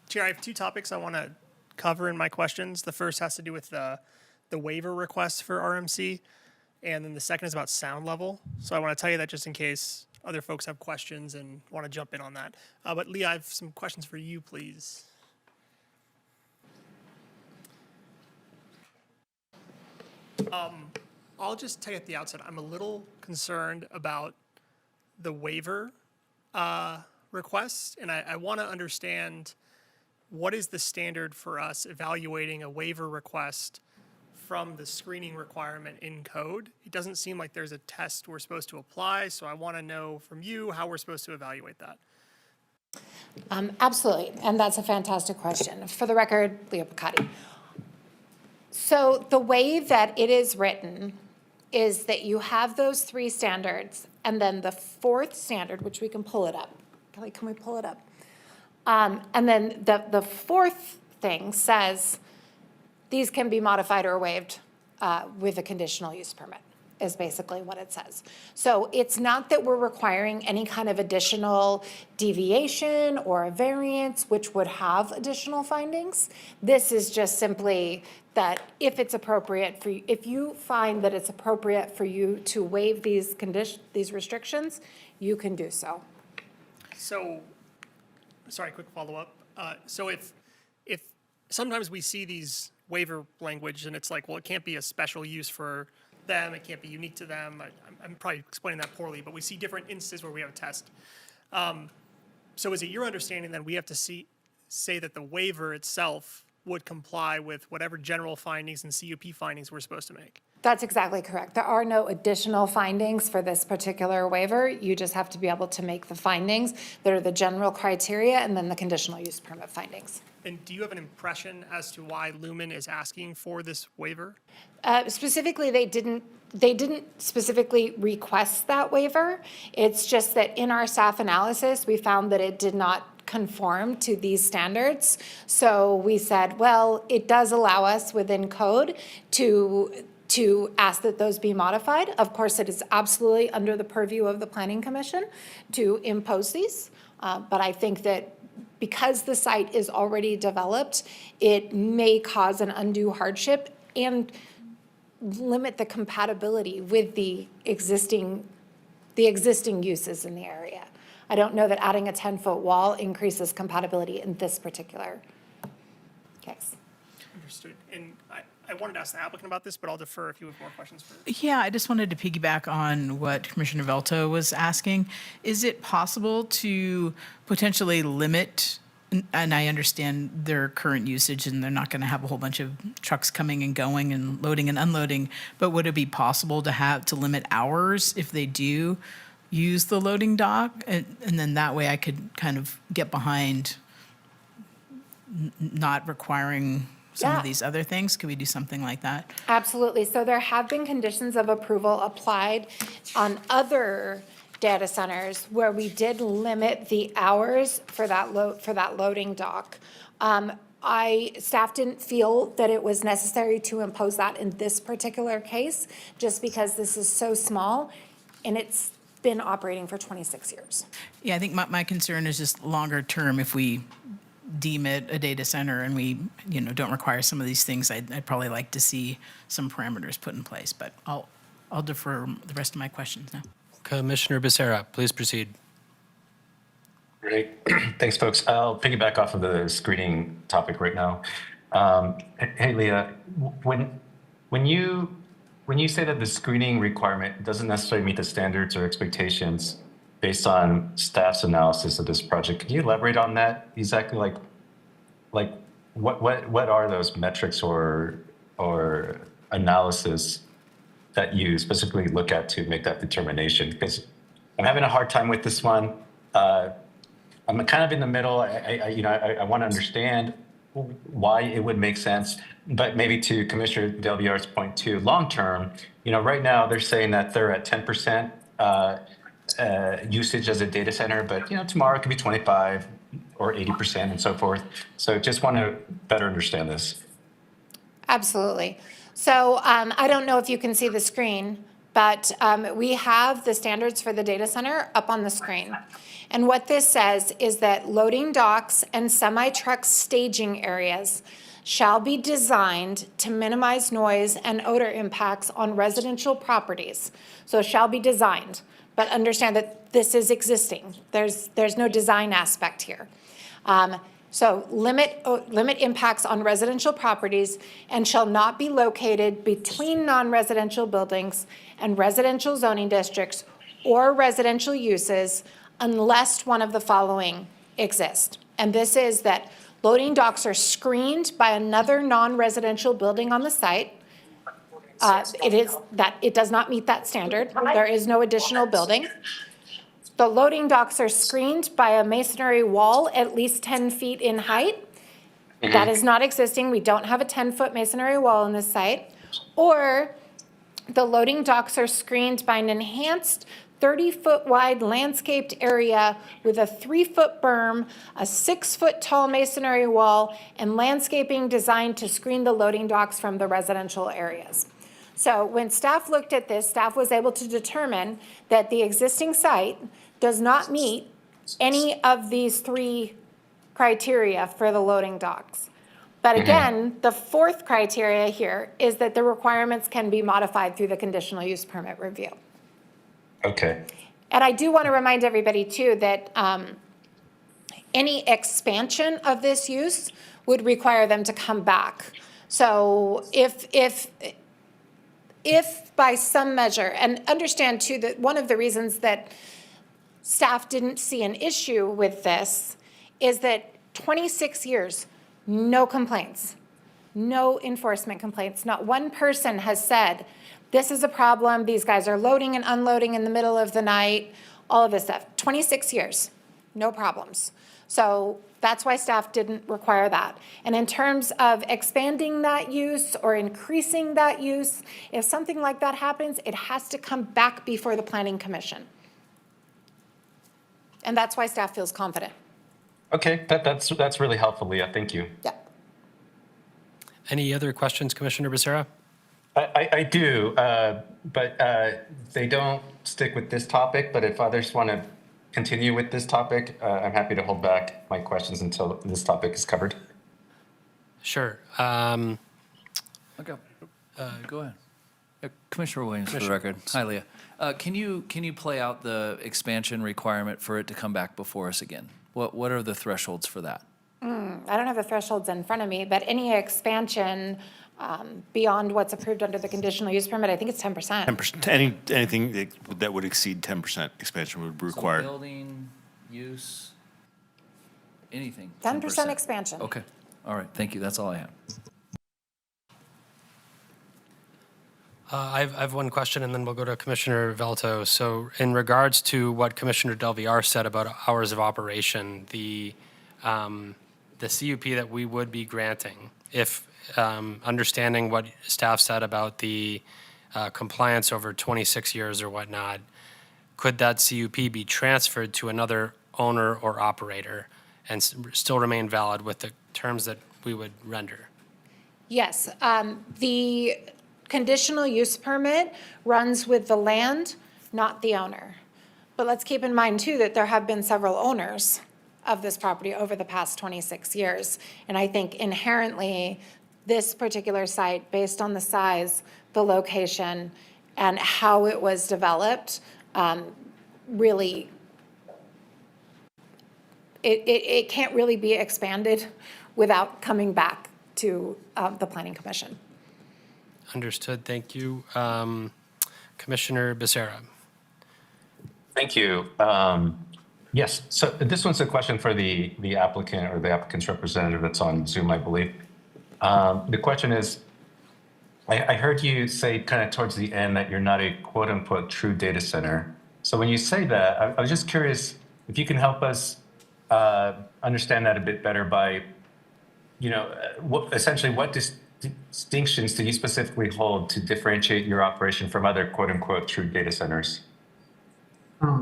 Chair, I have 2 topics I want to cover in my questions. The first has to do with the waiver request for RMC, and then the second is about sound level. So I want to tell you that just in case other folks have questions and want to jump in on that. But Leah, I have some questions for you, please. I'll just tell you at the outset, I'm a little concerned about the waiver request, and I want to understand what is the standard for us evaluating a waiver request from the screening requirement in code? It doesn't seem like there's a test we're supposed to apply, so I want to know from you how we're supposed to evaluate that. Absolutely, and that's a fantastic question. For the record, Leah Picotti. So the way that it is written is that you have those 3 standards, and then the 4th standard, which we can pull it up. Kelly, can we pull it up? And then the 4th thing says these can be modified or waived with a conditional use permit. is basically what it says. So it's not that we're requiring any kind of additional deviation or a variance, which would have additional findings. This is just simply that if it's appropriate for you, if you find that it's appropriate for you to waive these these restrictions, you can do so. So, sorry, quick follow-up. So if sometimes we see these waiver language and it's like, well, it can't be a special use for them, it can't be unique to them. I'm probably explaining that poorly, but we see different instances where we have a test. So is it your understanding that we have to say that the waiver itself would comply with whatever general findings and CUP findings we're supposed to make? That's exactly correct. There are no additional findings for this particular waiver. You just have to be able to make the findings that are the general criteria and then the conditional use permit findings. And do you have an impression as to why Lumen is asking for this waiver? Specifically, they didn't specifically request that waiver. It's just that in our staff analysis, we found that it did not conform to these standards. So we said, well, it does allow us within code to ask that those be modified. Of course, it is absolutely under the purview of the Planning Commission to impose these. But I think that because the site is already developed, it may cause an undue hardship and limit the compatibility with the existing uses in the area. I don't know that adding a 10-foot wall increases compatibility in this particular case. Understood. And I wanted to ask the applicant about this, but I'll defer if you have more questions for this. Yeah, I just wanted to piggyback on what Commissioner Velto was asking. Is it possible to potentially limit, and I understand their current usage and they're not going to have a whole bunch of trucks coming and going and loading and unloading, but would it be possible to limit hours if they do use the loading dock? And then that way I could kind of get behind not requiring some of these other things? Could we do something like that? Absolutely. So there have been conditions of approval applied on other data centers where we did limit the hours for that loading dock. Staff didn't feel that it was necessary to impose that in this particular case, just because this is so small and it's been operating for 26 years. Yeah, I think my concern is just longer term. If we deem it a data center and we, don't require some of these things, I'd probably like to see some parameters put in place. But I'll defer the rest of my questions now. Commissioner Becerra, please proceed. Great. Thanks, folks. I'll piggyback off of the screening topic right now. Hey, Leah, when you say that the screening requirement doesn't necessarily meet the standards or expectations based on staff's analysis of this project, can you elaborate on that? Exactly, like what are those metrics or analysis that you specifically look at to make that determination? Because I'm having a hard time with this one. I'm kind of in the middle. I want to understand why it would make sense, but maybe to Commissioner Del Villar's point too, long term, right now they're saying that they're at 10% usage as a data center, but tomorrow it could be 25 or 80% and so forth. So just want to better understand this. Absolutely. So I don't know if you can see the screen, but we have the standards for the data center up on the screen. And what this says is that loading docks and semi-truck staging areas shall be designed to minimize noise and odor impacts on residential properties. So it shall be designed, but understand that this is existing. There's no design aspect here. So limit impacts on residential properties and shall not be located between non-residential buildings and residential zoning districts or residential uses unless one of the following exists. And this is that loading docks are screened by another non-residential building on the site. It does not meet that standard. There is no additional building. The loading docks are screened by a masonry wall at least 10 feet in height. That is not existing. We don't have a 10-foot masonry wall on this site. Or the loading docks are screened by an enhanced 30-foot wide landscaped area with a 3-foot berm, a 6-foot tall masonry wall, and landscaping designed to screen the loading docks from the residential areas. So when staff looked at this, staff was able to determine that the existing site does not meet any of these three criteria for the loading docks. But again, the fourth criteria here is that the requirements can be modified through the conditional use permit review. Okay. And I do want to remind everybody too that any expansion of this use would require them to come back. So if by some measure, and understand too that one of the reasons that staff didn't see an issue with this is that 26 years, no complaints, no enforcement complaints. Not one person has said, this is a problem, these guys are loading and unloading in the middle of the night, all of this stuff. 26 years, no problems. So that's why staff didn't require that. And in terms of expanding that use or increasing that use, if something like that happens, it has to come back before the Planning Commission. And that's why staff feels confident. Okay, that's really helpful, Leah. Thank you. Yeah. Any other questions, Commissioner Becerra? I do, but they don't stick with this topic. But if others want to continue with this topic, I'm happy to hold back my questions until this topic is covered. Sure. Okay. Go ahead. Commissioner Williams, for the record. Hi, Leah. Can you play out the expansion requirement for it to come back before us again? What are the thresholds for that? I don't have the thresholds in front of me, but any expansion beyond what's approved under the conditional use permit, I think it's 10%. 10%, anything that would exceed 10% expansion would be So required. building, use, anything? 10% expansion. Okay. All right. Thank you. That's all I have. I've one question, and then we'll go to Commissioner Velto. So in regards to what Commissioner Del Villar said about hours of operation, the CUP that we would be granting, if understanding what staff said about the compliance over 26 years or whatnot, could that CUP be transferred to another owner or operator and still remain valid with the terms that we would render? Yes, the conditional use permit runs with the land, not the owner. But let's keep in mind too that there have been several owners of this property over the past 26 years. And I think inherently, this particular site, based on the size, the location, and how it was developed, really, it can't really be expanded without coming back to the Planning Commission. Understood. Thank you. Commissioner Becerra. Thank you. Yes, so this one's a question for the applicant or the applicant's representative that's on Zoom, I believe. The question is, I heard you say kind of towards the end that you're not a quote unquote true data center. So when you say that, I was just curious if you can help us understand that a bit better by, essentially what distinctions do you specifically hold to differentiate your operation from other quote unquote true data centers?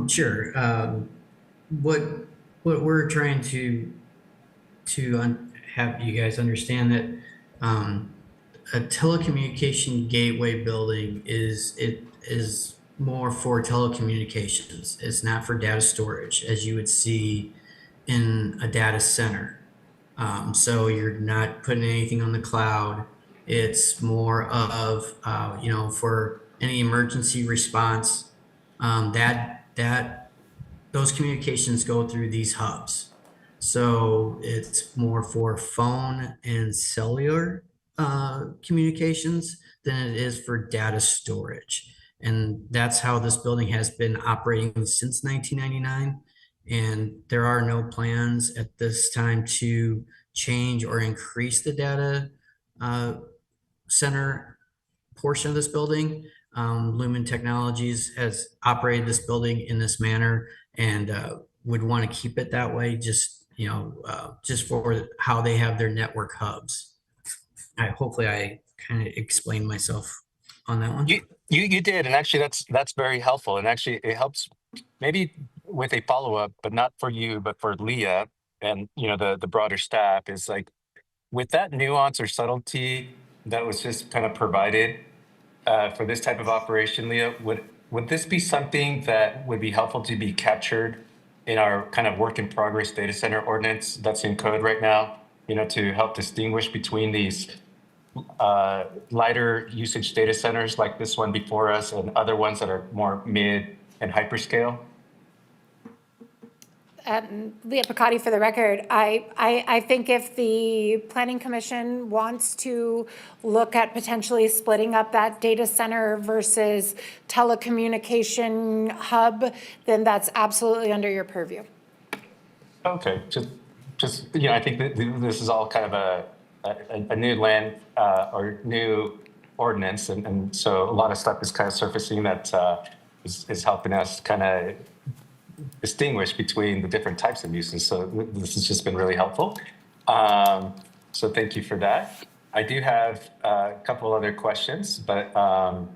Sure. What we're trying to have you guys understand that a telecommunication gateway building is more for telecommunications. It's not for data storage, as you would see in a data center. So you're not putting anything on the cloud. It's more of for any emergency response, those communications go through these hubs. So it's more for phone and cellular communications than it is for data storage. And that's how this building has been operating since 1999. And there are no plans at this time to change or increase the data center portion of this building. Lumen Technologies has operated this building in this manner and would want to keep it that way, just for how they have their network hubs. Hopefully I kind of explained myself on that one. You did, and actually that's very helpful, and actually it helps maybe with a follow-up, but not for you, but for Leah and the broader staff, is like with that nuance or subtlety that was just kind of provided, for this type of operation, Leah, would this be something that would be helpful to be captured in our kind of work in progress data center ordinance that's in code right now, to help distinguish between these lighter usage data centers like this one before us and other ones that are more mid and hyperscale? Leah Picotti for the record. I think if the Planning Commission wants to look at potentially splitting up that data center versus telecommunication hub, then that's absolutely under your purview. Okay, just I think that this is all kind of a new land or new ordinance, and so a lot of stuff is kind of surfacing that is helping us kind of distinguish between the different types of uses. So this has just been really helpful. So thank you for that. I do have a couple other questions, but I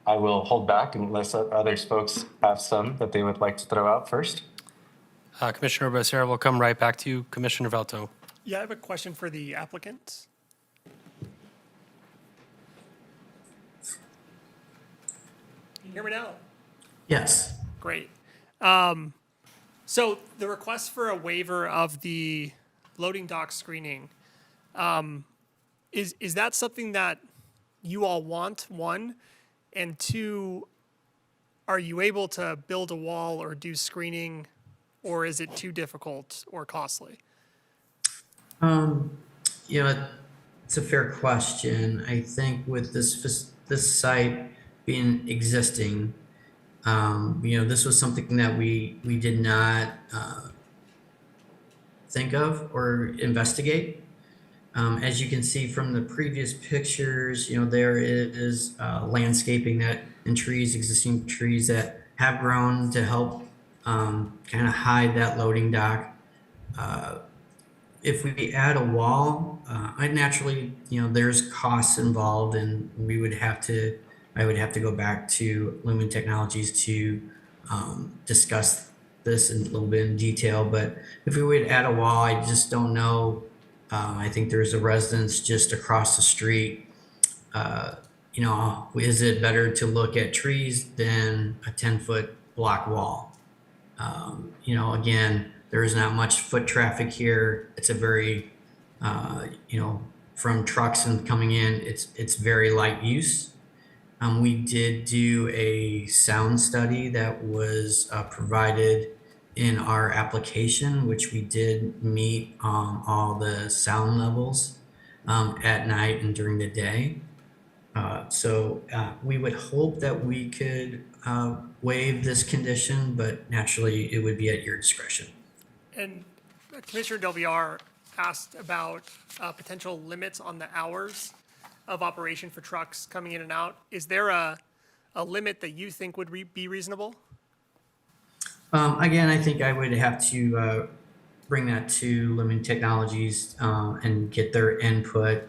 will hold back unless other folks have some that they would like to throw out first. Commissioner Becerra, we'll come right back to you. Commissioner Velto. Yeah, I have a question for the applicant. Can you hear me now? Yes. Great. So the request for a waiver of the loading dock screening, is that something that you all want, one? And two, are you able to build a wall or do screening, or is it too difficult or costly? It's a fair question. I think with this site being existing, this was something that we did not think of or investigate. As you can see from the previous pictures, there is landscaping and trees, existing trees that have grown to help kind of hide that loading dock. If we add a wall, naturally, there's costs involved, and I would have to go back to Lumen Technologies to discuss this in a little bit in detail. But if we would add a wall, I just don't know. I think there's a residence just across the street. Is it better to look at trees than a 10-foot block wall? Again, there is not much foot traffic here. It's a very, from trucks and coming in, it's very light use. We did do a sound study that was provided in our application, which we did meet all the sound levels at night and during the day. So we would hope that we could waive this condition, but naturally it would be at your discretion. And Commissioner Del Villar asked about potential limits on the hours of operation for trucks coming in and out. Is there a limit that you think would be reasonable? Again, I think I would have to bring that to Lumen Technologies and get their input.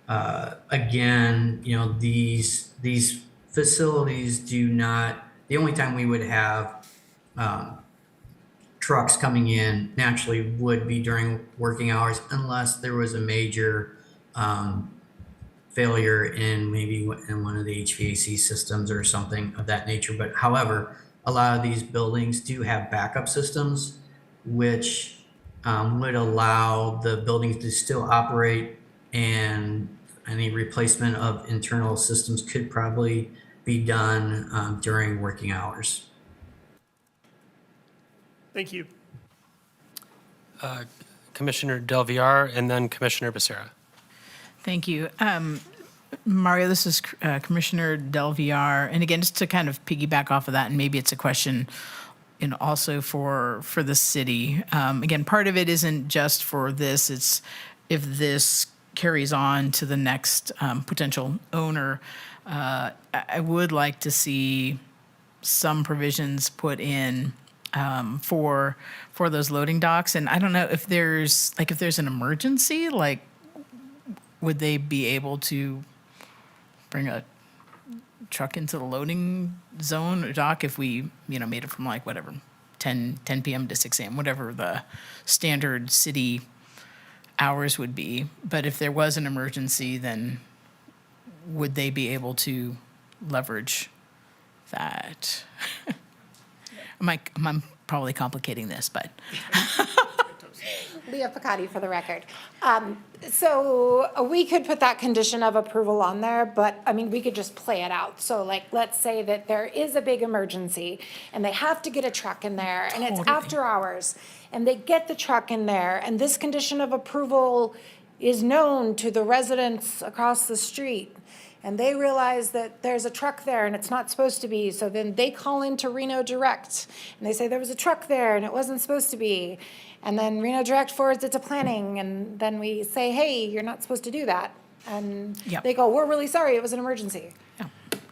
Again, these facilities do not. The only time we would have trucks coming in naturally would be during working hours, unless there was a major failure in one of the HVAC systems or something of that nature. But however, a lot of these buildings do have backup systems, which would allow the buildings to still operate, and any replacement of internal systems could probably be done during working hours. Thank you. Commissioner Del Villar, and then Commissioner Becerra. Thank you. Mario, this is Commissioner Del Villar. And again, just to kind of piggyback off of that, and maybe it's a question also for the city. Again, part of it isn't just for this. It's if this carries on to the next potential owner, I would like to see some provisions put in for those loading docks. And I don't know if there's an emergency, would they be able to bring a truck into the loading zone or dock if we, made it from 10 p.m. to 6 a.m., whatever the standard city hours would be. But if there was an emergency, then would they be able to leverage that? I'm probably complicating this, but. Leah Piccati for the record. So we could put that condition of approval on there, but I mean, we could just play it out. So like, let's say that there is a big emergency and they have to get a truck in there and it's after hours and they get the truck in there and this condition of approval is known to the residents across the street. And they realize that there's a truck there and it's not supposed to be. So then they call into Reno Direct and they say there was a truck there and it wasn't supposed to be. And then Reno Direct forwards it to planning and then we say, hey, you're not supposed to do that. And Yep. they go, we're really sorry, it was an emergency.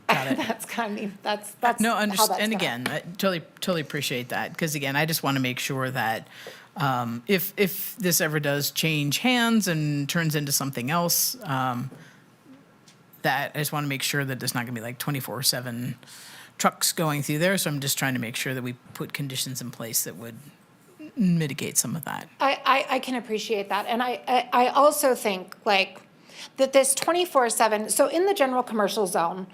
Got it. That's kind of, that's No, how that's understand. And gonna again, I totally appreciate that. Because again, I just want to make sure that if this ever does change hands and turns into something else, that I just want to make sure that there's not going to be like 24/7 trucks going through there. So I'm just trying to make sure that we put conditions in place that would mitigate some of that. I can appreciate that. And I also think like that this 24/7, so in the general commercial zone,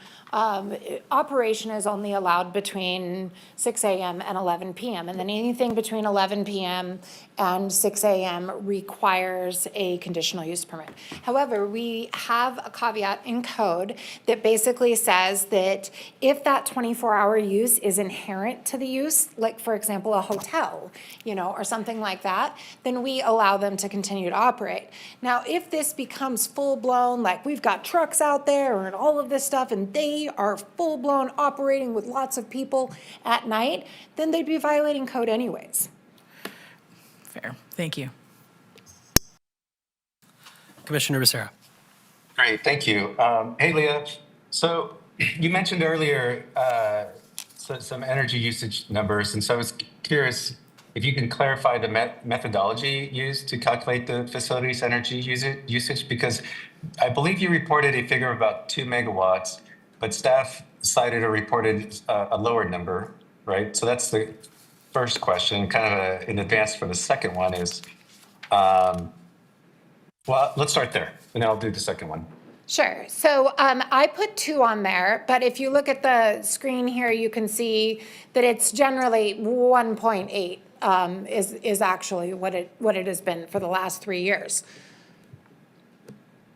operation is only allowed between 6 a.m. and 11 p.m. And then anything between 11 p.m. and 6 a.m. requires a conditional use permit. However, we have a caveat in code that basically says that if that 24-hour use is inherent to the use, like for example, a hotel, or something like that, then we allow them to continue to operate. Now, if this becomes full-blown, like we've got trucks out there and all of this stuff, and they are full-blown operating with lots of people at night, then they'd be violating code anyways. Fair. Thank you. Commissioner Becerra. Great, thank you. Hey, Leah. So you mentioned earlier some energy usage numbers, and so I was curious if you can clarify the methodology used to calculate the facility's energy usage, because I believe you reported a figure of about 2 megawatts, but staff cited or reported a lower number, right? So that's the first question. Kind of in advance for the second one is, well, let's start there, and then I'll do the second one. Sure. So I put 2 on there, but if you look at the screen here, you can see that it's generally 1.8 is actually what it has been for the last 3 years.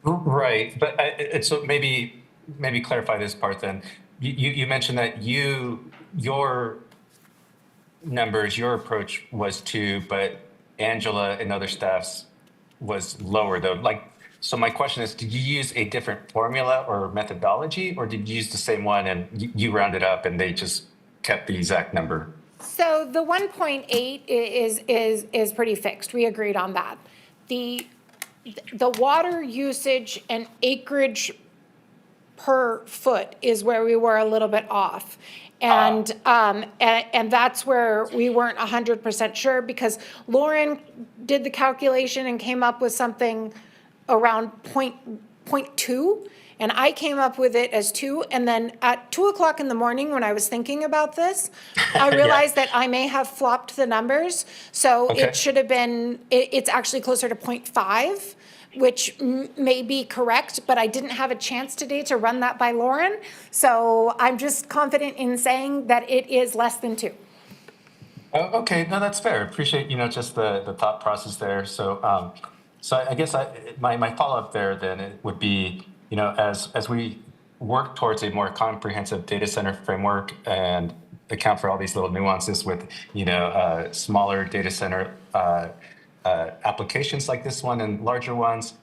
Right, but so maybe clarify this part then. You mentioned that your numbers, your approach was 2, but Angela and other staffs was lower though. So my question is, did you use a different formula or methodology, or did you use the same one and you rounded up and they just kept the exact number? So the 1.8 is pretty fixed. We agreed on that. The water usage and acreage per foot is where we were a little bit off. And that's where we weren't 100% sure, because Lauren did the calculation and came up with something around 0.2, and I came up with it as 2. And then at 2 o'clock in the morning, when I was thinking about this, I realized that I may have flopped the numbers. So it should have been, it's actually closer to 0.5, which may be correct, but I didn't have a chance today to run that by Lauren. So I'm just confident in saying that it is less than 2. Oh, okay, no, that's fair. Appreciate, just the thought process there. So, so I guess my follow-up there then it would be, as we work towards a more comprehensive data center framework and account for all these little nuances with, smaller data center applications like this one and larger ones,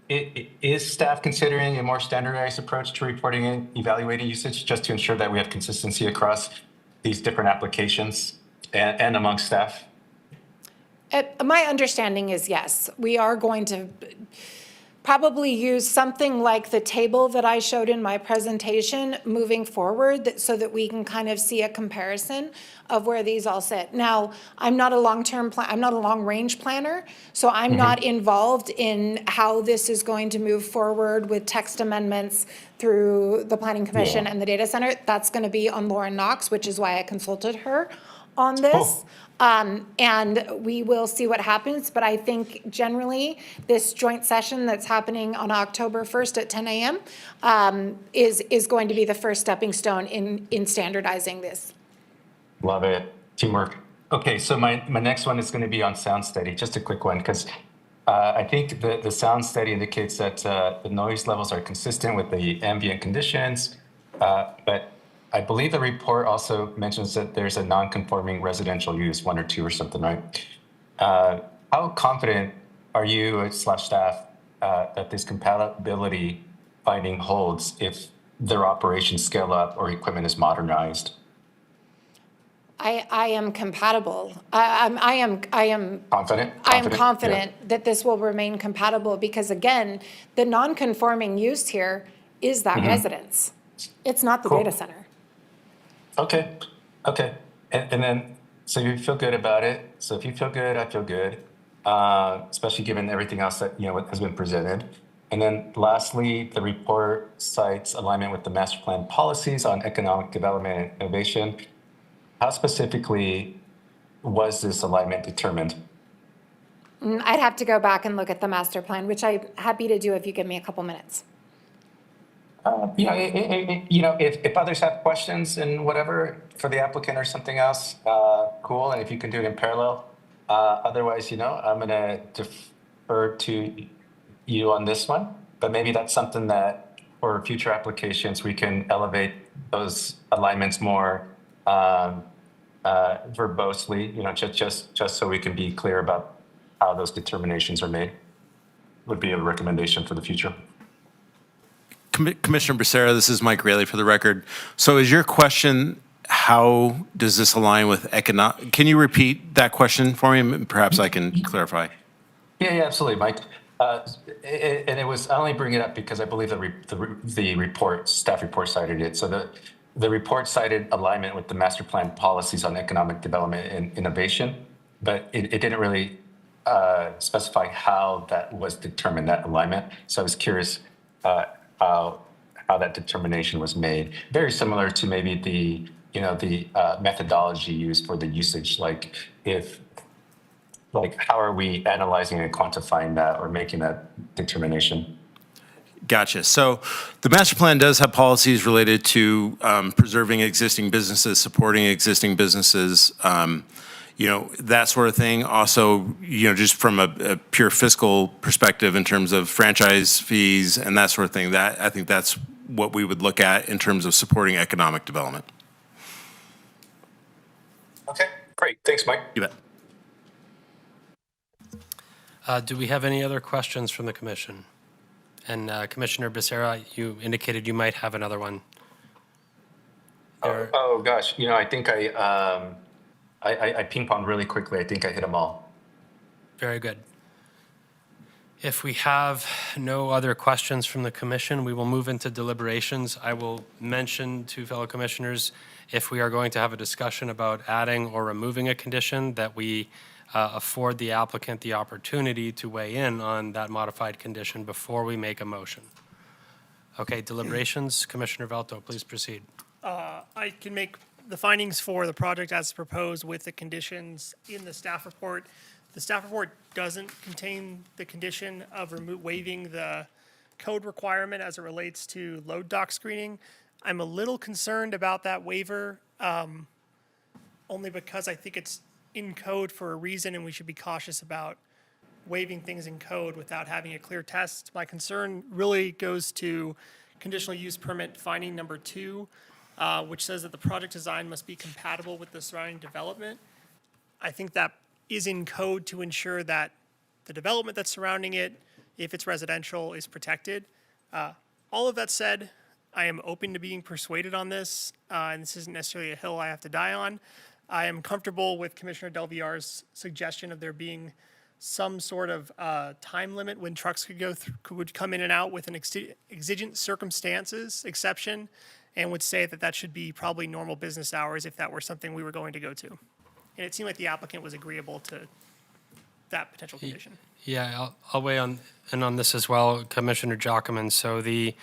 is staff considering a more standardized approach to reporting and evaluating usage, just to ensure that we have consistency across these different applications and amongst staff? My understanding is yes. We are going to probably use something like the table that I showed in my presentation moving forward, so that we can kind of see a comparison of where these all sit. Now, I'm not a long-range planner, so I'm not involved in how this is going to move forward with text amendments through the Planning Commission and the data center. That's going to be on Lauren Knox, which is why I consulted her on this. And we will see what happens, but I think generally, this joint session that's happening on October 1st at 10 a.m. Is going to be the first stepping stone in standardizing this. Love it. Teamwork. Okay, so my next one is going to be on sound study. Just a quick one, because I think the sound study indicates that the noise levels are consistent with the ambient conditions, but I believe the report also mentions that there's a non-conforming residential use, 1 or 2 or something, right? How confident are you / staff that this compatibility finding holds if their operations scale up or equipment is modernized? I am compatible. I am Confident? I am confident that this will remain compatible because again, the non-conforming use here is that residence. It's not the data center. Okay. And then, so you feel good about it. So if you feel good, I feel good, especially given everything else that, has been presented. And then lastly, the report cites alignment with the master plan policies on economic development and innovation. How specifically was this alignment determined? I'd have to go back and look at the master plan, which I'm happy to do if you give me a couple minutes. If others have questions and whatever for the applicant or something else, cool. And if you can do it in parallel, otherwise, I'm going to defer to you on this one. But maybe that's something that for future applications, we can elevate those alignments more verbosely, just so we can be clear about how those determinations are made. Would be a recommendation for the future. Commissioner Becerra, this is Mike Raley for the record. So is your question, how does this align with economic? Can you repeat that question for me? Perhaps I can clarify. Yeah, absolutely, Mike. And it was, I only bring it up because I believe the report, staff report cited it. So the report cited alignment with the master plan policies on economic development and innovation, but it didn't really specify how that was determined, that alignment. So I was curious how that determination was made. Very similar to maybe the methodology used for the usage, how are we analyzing and quantifying that or making that determination? Gotcha. So the master plan does have policies related to preserving existing businesses, supporting existing businesses, that sort of thing. Also, just from a pure fiscal perspective in terms of franchise fees and that sort of thing, I think that's what we would look at in terms of supporting economic development. Okay, great. Thanks, Mike. You bet. Do we have any other questions from the commission? And Commissioner Becerra, you indicated you might have another one. Oh gosh, I think I ping-ponged really quickly. I think I hit them all. Very good. If we have no other questions from the commission, we will move into deliberations. I will mention to fellow commissioners, if we are going to have a discussion about adding or removing a condition, that we afford the applicant the opportunity to weigh in on that modified condition before we make a motion. Okay, deliberations. Commissioner Velto, please proceed. I can make the findings for the project as proposed with the conditions in the staff report. The staff report doesn't contain the condition of waiving the code requirement as it relates to load dock screening. I'm a little concerned about that waiver, only because I think it's in code for a reason and we should be cautious about waiving things in code without having a clear test. My concern really goes to conditional use permit finding number 2, which says that the project design must be compatible with the surrounding development. I think that is in code to ensure that the development that's surrounding it, if it's residential, is protected. All of that said, I am open to being persuaded on this, and this isn't necessarily a hill I have to die on. I am comfortable with Commissioner Del Villar's suggestion of there being some sort of time limit when trucks would come in and out with an exigent circumstances exception, and would say that that should be probably normal business hours if that were something we were going to go to. And it seemed like the applicant was agreeable to that potential condition. Yeah, I'll weigh on this as well, Commissioner Joachim. So the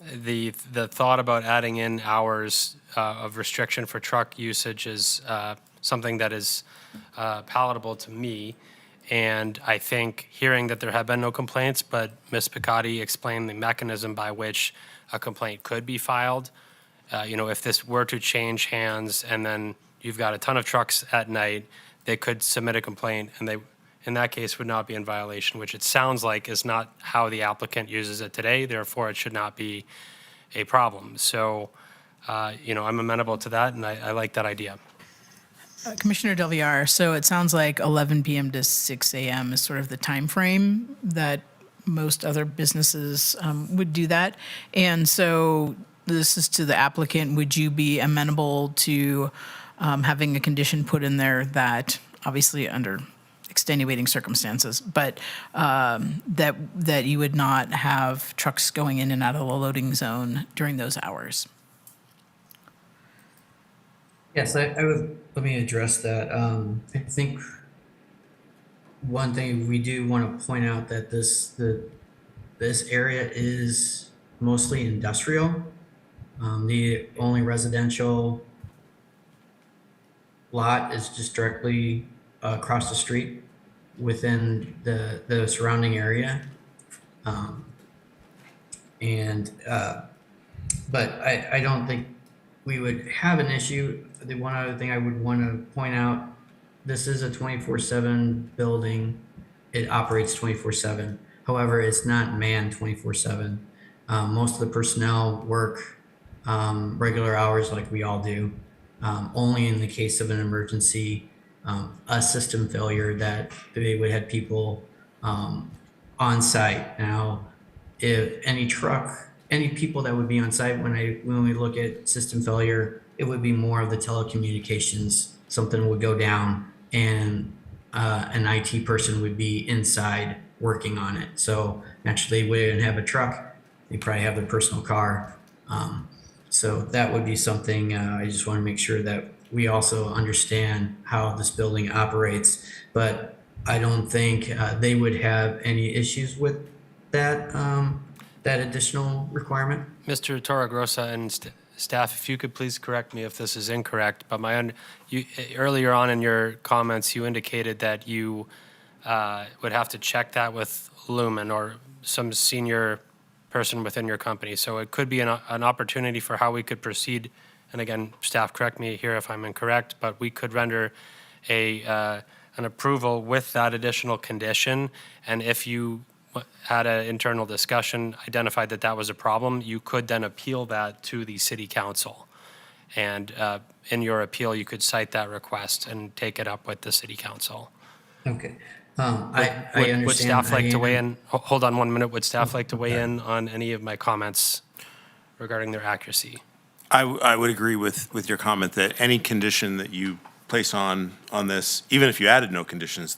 The thought about adding in hours of restriction for truck usage is something that is palatable to me. And I think hearing that there have been no complaints, but Ms. Picotti explained the mechanism by which a complaint could be filed. If this were to change hands and then you've got a ton of trucks at night, they could submit a complaint and they, in that case, would not be in violation, which it sounds like is not how the applicant uses it today. Therefore, it should not be a problem. So, I'm amenable to that and I like that idea. Commissioner Del Villar, so it sounds like 11 p.m. to 6 a.m. is sort of the time frame that most other businesses would do that. And so this is to the applicant. Would you be amenable to having a condition put in there that, obviously under extenuating circumstances, but that you would not have trucks going in and out of the loading zone during those hours? Yes, I would, let me address that. I think one thing we do want to point out that this area is mostly industrial. The only residential lot is just directly across the street within the surrounding area. But I don't think we would have an issue. The one other thing I would want to point out, this is a 24/7 building. It operates 24/7. However, it's not manned 24/7. Most of the personnel work regular hours like we all do. Only in the case of an emergency, a system failure, that they would have people on site. Now, if any people that would be on site when we look at system failure, it would be more of the telecommunications. Something would go down and an IT person would be inside working on it. So naturally, we didn't have a truck. They probably have their personal car. So that would be something I just want to make sure that we also understand how this building operates. But I don't think they would have any issues with that that additional requirement. Mr. Torregrossa and staff, if you could please correct me if this is incorrect, but earlier on in your comments, you indicated that you would have to check that with Lumen or some senior person within your company. So it could be an opportunity for how we could proceed. And again, staff, correct me here if I'm incorrect, but we could render an approval with that additional condition. And if you had an internal discussion, identified that was a problem, you could then appeal that to the city council. And in your appeal, you could cite that request and take it up with the city council. Okay. I understand. Would staff like to weigh in? Hold on 1 minute. Would staff like to weigh in on any of my comments regarding their accuracy? I would agree with your comment that any condition that you place on this, even if you added no conditions,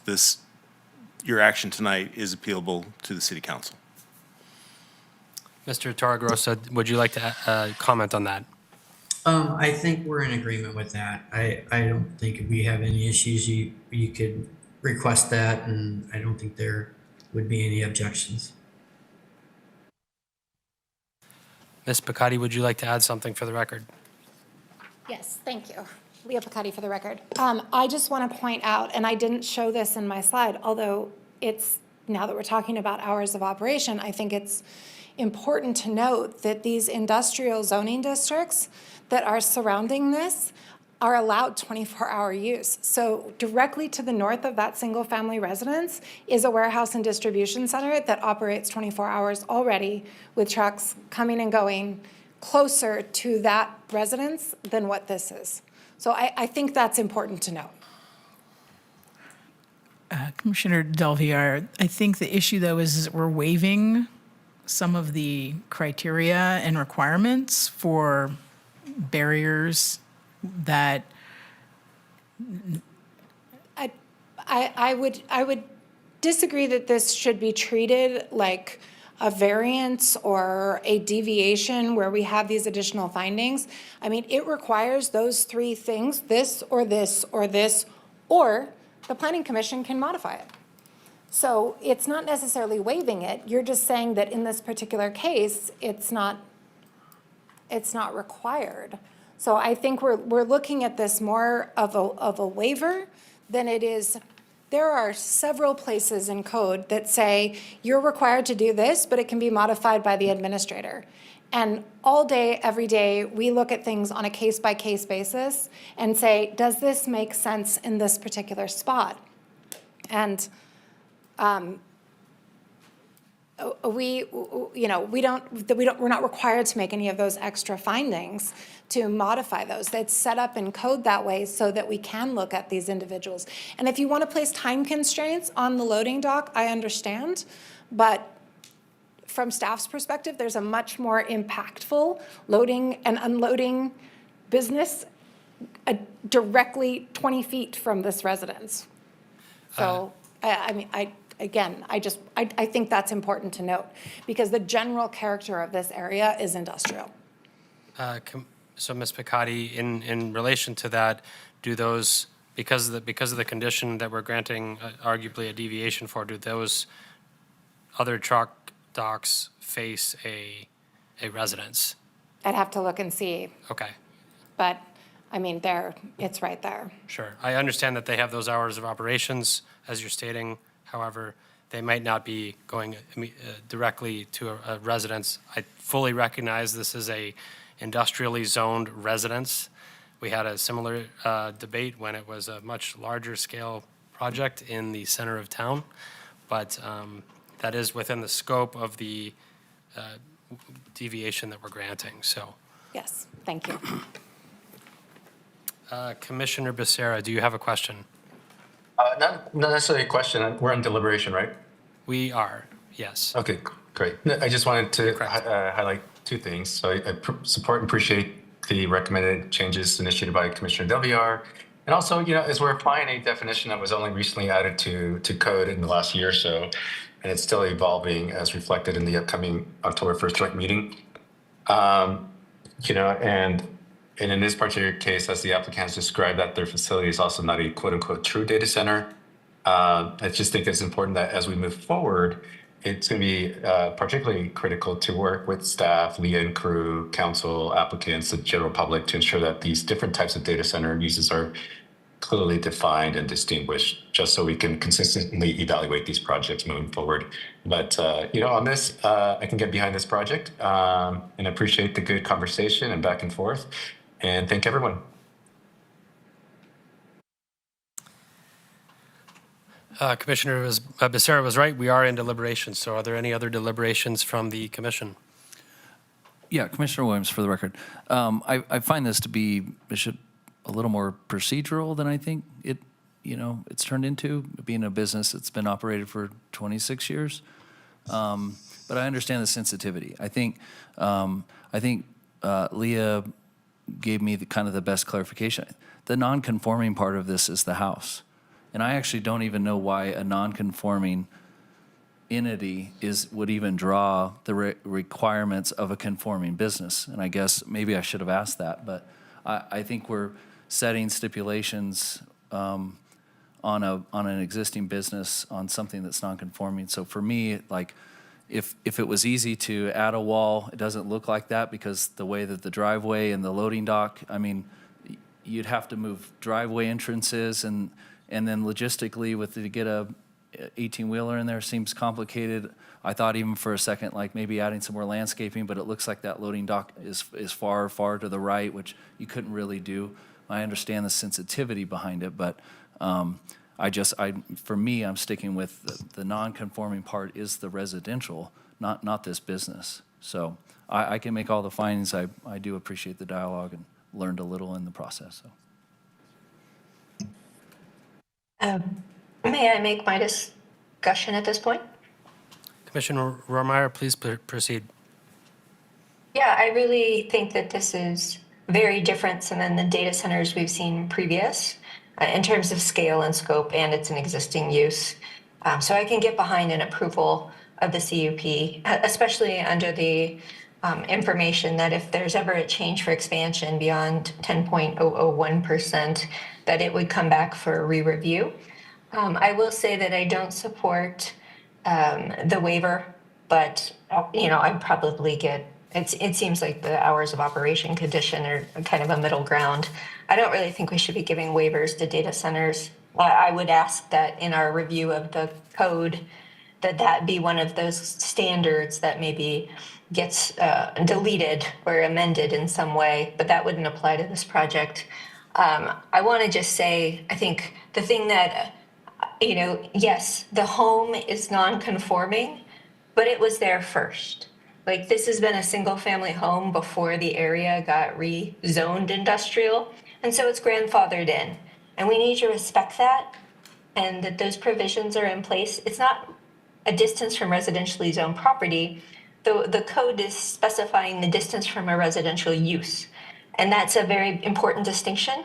your action tonight is appealable to the city council. Mr. Torregrossa, would you like to comment on that? I think we're in agreement with that. I don't think we have any issues. You could request that, and I don't think there would be any objections. Ms. Picotti, would you like to add something for the record? Yes, thank you. Leah Picotti for the record. I just want to point out, and I didn't show this in my slide, although now that we're talking about hours of operation, I think it's important to note that these industrial zoning districts that are surrounding this are allowed 24-hour use. So directly to the north of that single-family residence is a warehouse and distribution center that operates 24 hours already with trucks coming and going closer to that residence than what this is. So I think that's important to note. Commissioner Del Villar, I think the issue, though, is that we're waiving some of the criteria and requirements for barriers that I would disagree that this should be treated like a variance or a deviation where we have these additional findings. I mean, it requires those three things, this or this or this, or the Planning Commission can modify it. So it's not necessarily waiving it. You're just saying that in this particular case, it's not it's not required. So I think we're looking at this more of a waiver than it is. There are several places in code that say you're required to do this, but it can be modified by the administrator. And all day, every day, we look at things on a case-by-case basis and say, does this make sense in this particular spot? And we're not required to make any of those extra findings to modify those. It's set up in code that way so that we can look at these individuals. And if you want to place time constraints on the loading dock, I understand, but from staff's perspective, there's a much more impactful loading and unloading business directly 20 feet from this residence. So, I think that's important to note because the general character of this area is industrial. So, Ms. Picotti, in relation to that, do those, because of the condition that we're granting arguably a deviation for, do those other truck docks face a residence? I'd have to look and see, Okay, but I mean, it's right there. sure. I understand that they have those hours of operations, as you're stating. However, they might not be going directly to a residence. I fully recognize this is a industrially zoned residence. We had a similar debate when it was a much larger scale project in the center of town, but that is within the scope of the deviation that we're granting, so. Yes, thank you. Commissioner Becerra, do you have a question? Not necessarily a question. We're on deliberation, right? We are, yes. Okay, great. I just wanted to highlight two things. So I support and appreciate the recommended changes initiated by Commissioner Del Villar. And also, as we're applying a definition that was only recently added to code in the last year or so, and it's still evolving as reflected in the upcoming October 1st joint meeting. And in this particular case, as the applicants described, that their facility is also not a quote unquote true data center. I just think it's important that as we move forward, it's going to be particularly critical to work with staff, Leah and crew, council, applicants, the general public to ensure that these different types of data center uses are clearly defined and distinguished, just so we can consistently evaluate these projects moving forward. But, on this, I can get behind this project and appreciate the good conversation and back and forth. And thank everyone. Commissioner Becerra was right. We are in deliberations. So are there any other deliberations from the commission? Yeah, Commissioner Williams, for the record. I find this to be a little more procedural than I think it's turned into, being a business that's been operated for 26 years. But I understand the sensitivity. I think Leah gave me the best clarification. The non-conforming part of this is the house. And I actually don't even know why a non-conforming entity would even draw the requirements of a conforming business. And I guess maybe I should have asked that, but I think we're setting stipulations on an existing business on something that's non-conforming. So for me, if it was easy to add a wall, it doesn't look like that because the way that the driveway and the loading dock, you'd have to move driveway entrances and then logistically to get a 18-wheeler in there seems complicated. I thought even for a second, maybe adding some more landscaping, but it looks like that loading dock is far, far to the right, which you couldn't really do. I understand the sensitivity behind it, but for me, I'm sticking with the non-conforming part is the residential, not this business. So I can make all the findings. I do appreciate the dialogue and learned a little in the process. So. May I make my discussion at this point? Commissioner Rohrmeyer, please proceed. Yeah, I really think that this is very different than the data centers we've seen previous in terms of scale and scope, and it's an existing use. So I can get behind an approval of the CUP, especially under the information that if there's ever a change for expansion beyond 10.001%, that it would come back for a re-review. I will say that I don't support the waiver, but I'd probably get it seems like the hours of operation condition are kind of a middle ground. I don't really think we should be giving waivers to data centers. I would ask that in our review of the code, that be one of those standards that maybe gets deleted or amended in some way, but that wouldn't apply to this project. I want to just say, I think the thing that, yes, the home is non-conforming, but it was there first. Like, this has been a single-family home before the area got rezoned industrial, and so it's grandfathered in. And we need to respect that, and that those provisions are in place. It's not a distance from residentially zoned property. The code is specifying the distance from a residential use. And that's a very important distinction,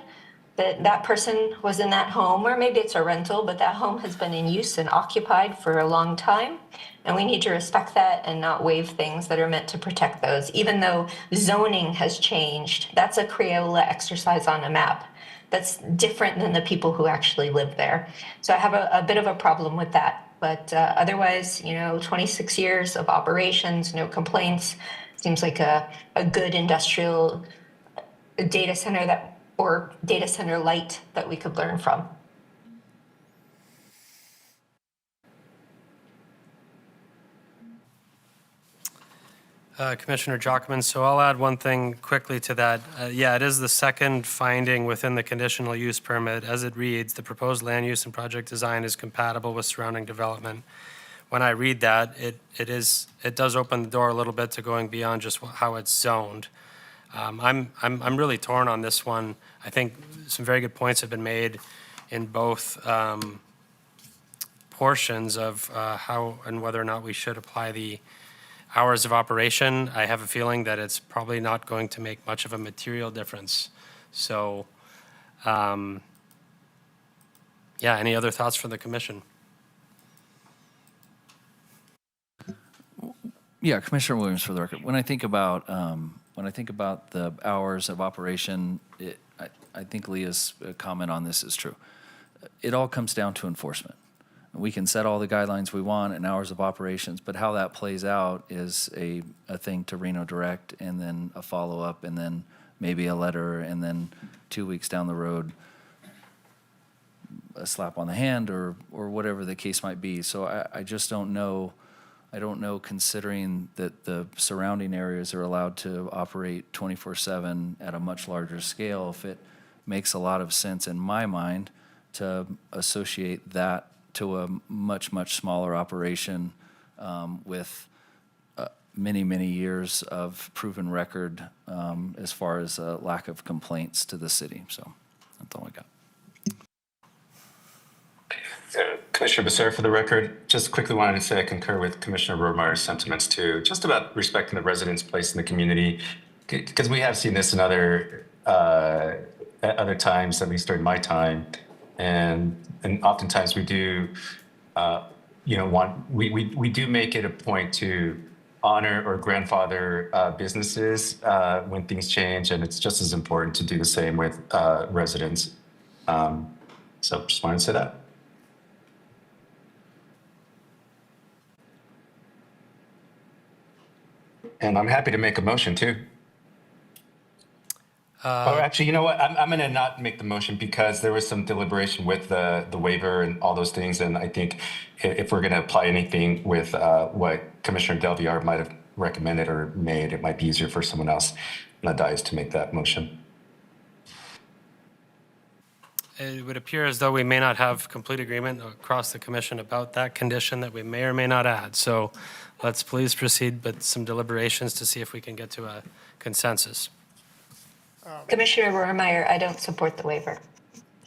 that person was in that home, or maybe it's a rental, but that home has been in use and occupied for a long time. And we need to respect that and not waive things that are meant to protect those. Even though zoning has changed, that's a Crayola exercise on a map. That's different than the people who actually live there. So I have a bit of a problem with that. But otherwise, 26 years of operations, no complaints. Seems like a good industrial data center or data center light that we could learn from. Commissioner Jockman, so I'll add one thing quickly to that. Yeah, it is the second finding within the conditional use permit. As it reads, the proposed land use and project design is compatible with surrounding development. When I read that, it does open the door a little bit to going beyond just how it's zoned. I'm really torn on this one. I think some very good points have been made in both portions of how and whether or not we should apply the hours of operation. I have a feeling that it's probably not going to make much of a material difference. So, yeah, any other thoughts from the commission? Yeah, Commissioner Williams, for the record. When I think about the hours of operation, I think Leah's comment on this is true. It all comes down to enforcement. We can set all the guidelines we want and hours of operations, but how that plays out is a thing to Reno Direct, and then a follow-up, and then maybe a letter, and then 2 weeks down the road, a slap on the hand, or whatever the case might be. So I just don't know. I don't know, considering that the surrounding areas are allowed to operate 24/7 at a much larger scale, if it makes a lot of sense in my mind to associate that to a much, much smaller operation with many, many years of proven record as far as lack of complaints to the city. So that's all I got. Commissioner Becerra, for the record, just quickly wanted to say I concur with Commissioner Rohrmeyer's sentiments too, just about respecting the residents' place in the community, because we have seen this in other times, at least during my time, and oftentimes we do, we do make it a point to honor or grandfather businesses when things change, and it's just as important to do the same with residents. So just wanted to say that. And I'm happy to make a motion too. Or actually, you know what? I'm going to not make the motion because there was some deliberation with the waiver and all those things. And I think if we're going to apply anything with what Commissioner Del Villar might have recommended or made, it might be easier for someone else on the dais to make that motion. It would appear as though we may not have complete agreement across the commission about that condition that we may or may not add. So let's please proceed with some deliberations to see if we can get to a consensus. Commissioner Rohrmeyer, I don't support the waiver.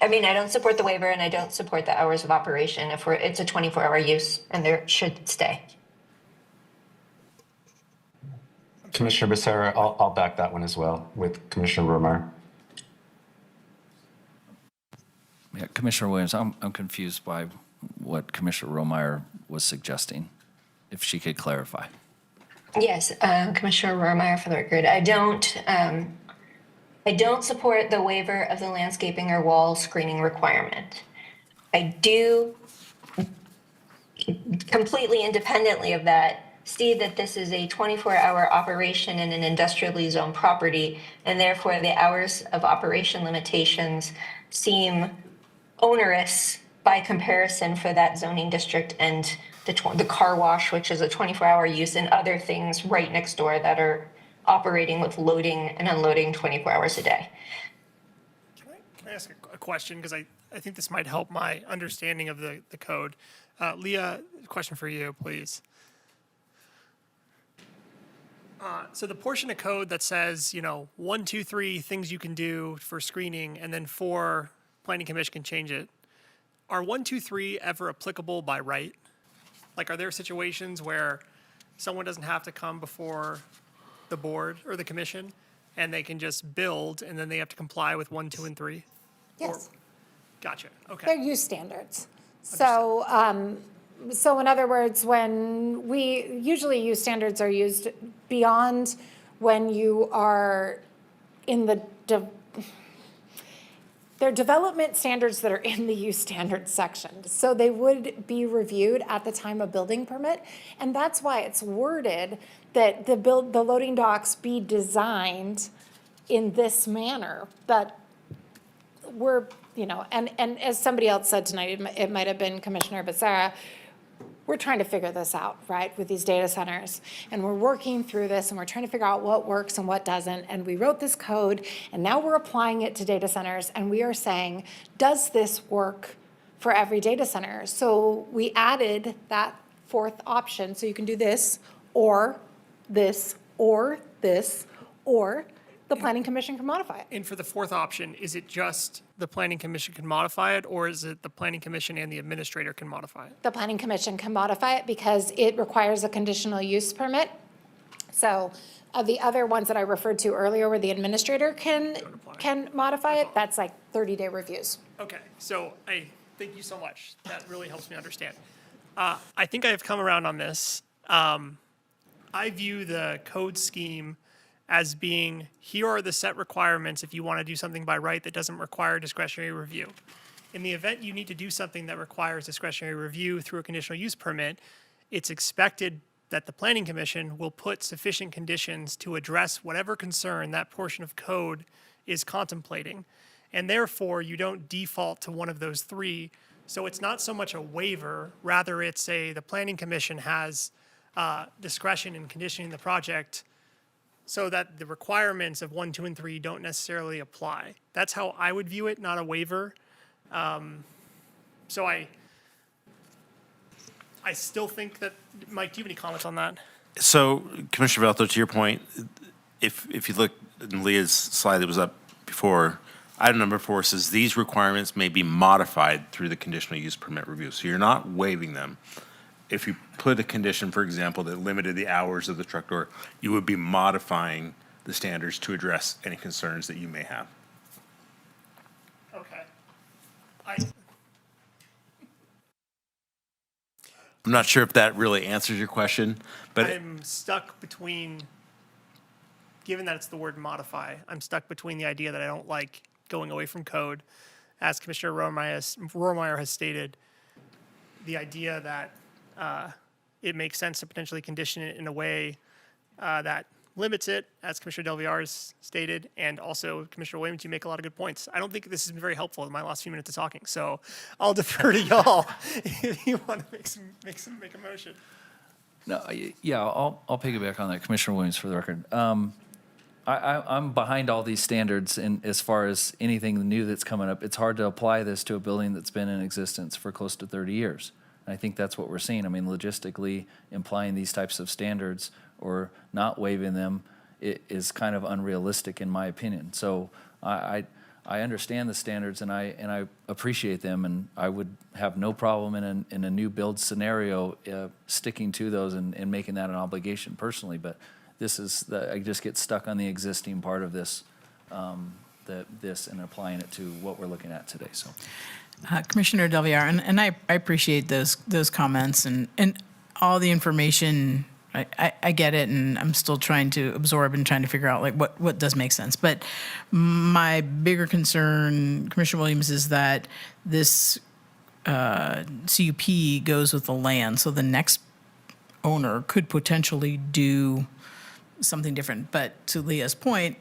I don't support the waiver, and I don't support the hours of operation. It's a 24-hour use, and there should stay. Commissioner Becerra, I'll back that one as well with Commissioner Rohrmeyer. Yeah, Commissioner Williams, I'm confused by what Commissioner Rohrmeyer was suggesting, if she could clarify. Yes, Commissioner Rohrmeyer, for the record, I don't support the waiver of the landscaping or wall screening requirement. I do, completely independently of that, see that this is a 24-hour operation in an industrially zoned property, and therefore the hours of operation limitations seem onerous by comparison for that zoning district and the car wash, which is a 24-hour use, and other things right next door that are operating with loading and unloading 24 hours a day. Can I ask a question? Because I think this might help my understanding of the code. Leah, question for you, please. So the portion of code that says, 1, 2, 3 things you can do for screening, and then 4, planning commission can change it. Are 1, 2, 3 ever applicable by right? Like, are there situations where someone doesn't have to come before the board or the commission, and they can just build, and then they have to comply with 1, 2, and 3? Yes. Gotcha, okay. They're use standards. So, so in other words, when usually use standards are used beyond when you are in they're development standards that are in the use standards section. So they would be reviewed at the time of building permit. And that's why it's worded that the loading docks be designed in this manner. But we're, and as somebody else said tonight, it might have been Commissioner Becerra, we're trying to figure this out, right, with these data centers. And we're working through this, and we're trying to figure out what works and what doesn't. And we wrote this code, and now we're applying it to data centers, and we are saying, does this work for every data center? So we added that 4th option, so you can do this, or this, or this, or the planning commission can modify it. And for the 4th option, is it just the planning commission can modify it, or is it the planning commission and the administrator can modify it? The planning commission can modify it because it requires a conditional use permit. So the other ones that I referred to earlier where the administrator can modify it, that's like 30-day reviews. Okay, so thank you so much. That really helps me understand. I think I have come around on this. I view the code scheme as being, here are the set requirements if you want to do something by right that doesn't require discretionary review. In the event you need to do something that requires discretionary review through a conditional use permit, it's expected that the planning commission will put sufficient conditions to address whatever concern that portion of code is contemplating. And therefore, you don't default to one of those 3. So it's not so much a waiver, rather it's the planning commission has discretion in conditioning the project so that the requirements of 1, 2, and 3 don't necessarily apply. That's how I would view it, not a waiver. So I still think that, Mike, do you have any comments on that? So, Commissioner Velto, to your point, if you look in Leah's slide that was up before, item number 4 says these requirements may be modified through the conditional use permit review. So you're not waiving them. If you put a condition, for example, that limited the hours of the truck door, you would be modifying the standards to address any concerns that you may have. Okay. I'm not sure if that really answers your question, but I'm stuck between, given that it's the word modify, I'm stuck between the idea that I don't like going away from code, as Commissioner Rohrmeyer has stated, the idea that it makes sense to potentially condition it in a way that limits it, as Commissioner Del Villar has stated, and also Commissioner Williams, you make a lot of good points. I don't think this has been very helpful in my last few minutes of talking, so I'll defer to y'all if you want to make a motion. No, yeah, I'll piggyback on that, Commissioner Williams, for the record. I'm behind all these standards, and as far as anything new that's coming up, it's hard to apply this to a building that's been in existence for close to 30 years. And I think that's what we're seeing. I mean, logistically, implying these types of standards or not waiving them is kind of unrealistic, in my opinion. So I understand the standards, and I appreciate them, and I would have no problem in a new build scenario sticking to those and making that an obligation personally. But this is I just get stuck on the existing part of this, and applying it to what we're looking at today. So, Commissioner Del Villar, and I appreciate those comments and all the information. I get it, and I'm still trying to absorb and trying to figure out like what does make sense. But my bigger concern, Commissioner Williams, is that this CUP goes with the land. So the next owner could potentially do something different. But to Leah's point,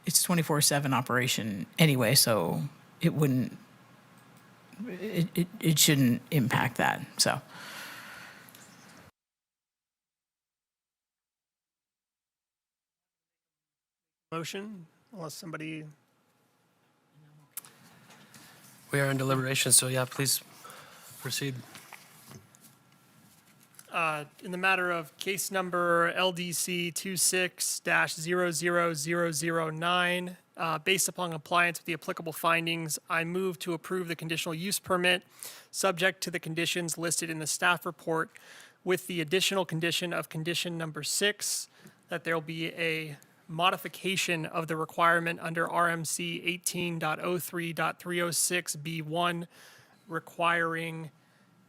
it's 24/7 operation anyway, so it wouldn't, it shouldn't impact that, so. Motion, unless somebody, We are in deliberation, so yeah, please proceed. in the matter of case number LDC 26-00009, based upon compliance with the applicable findings, I move to approve the conditional use permit, subject to the conditions listed in the staff report, with the additional condition of condition number 6, that there'll be a modification of the requirement under RMC 18.03.306B1 requiring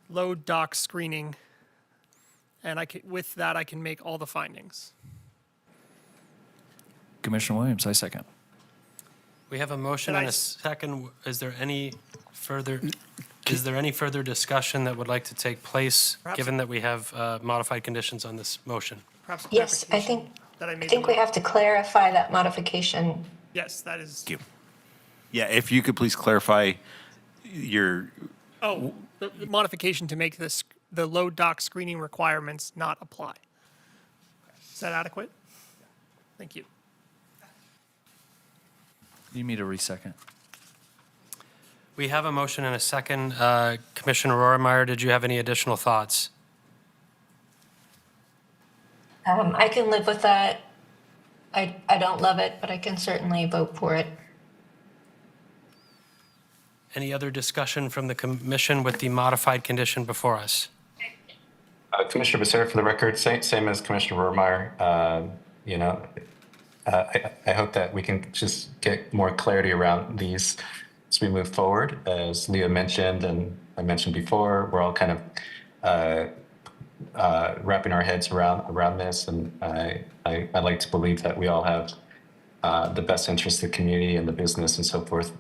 load dock screening. And with that, I can make all the findings. Commissioner Williams, I second. We have a motion Can I and a s- second. Is there any further discussion that would like to take place, Perhaps- given that we have modified conditions on this motion? Perhaps Yes, I clarification think, that I I made. think we have to clarify that modification. Yes, that is, Yeah, if you could please clarify your, the modification to make this, the load dock screening requirements not apply. Is that adequate? Thank you. You need a resecond. We have a motion and a second. Commissioner Rohrmeyer, did you have any additional thoughts? I can live with that. I don't love it, but I can certainly vote for it. Any other discussion from the commission with the modified condition before us? Commissioner Becerra, for the record, same as Commissioner Rohrmeyer. I hope that we can just get more clarity around these as we move forward. As Leah mentioned, and I mentioned before, we're all kind of wrapping our heads around this, and I like to believe that we all have the best interest of the community and the business and so forth,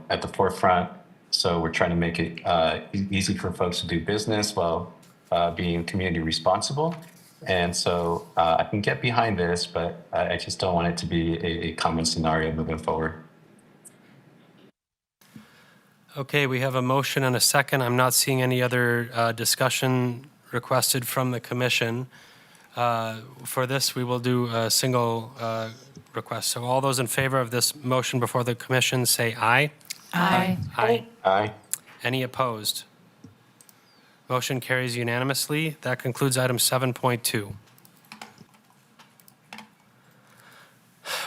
at the forefront. So we're trying to make it easy for folks to do business while being community responsible. And so I can get behind this, but I just don't want it to be a common scenario moving forward. Okay, we have a motion and a second. I'm not seeing any other discussion requested from the commission. For this, we will do a single request. So all those in favor of this motion before the commission, say aye. Aye. Aye. Aye. Any opposed? Motion carries unanimously. That concludes item 7.2.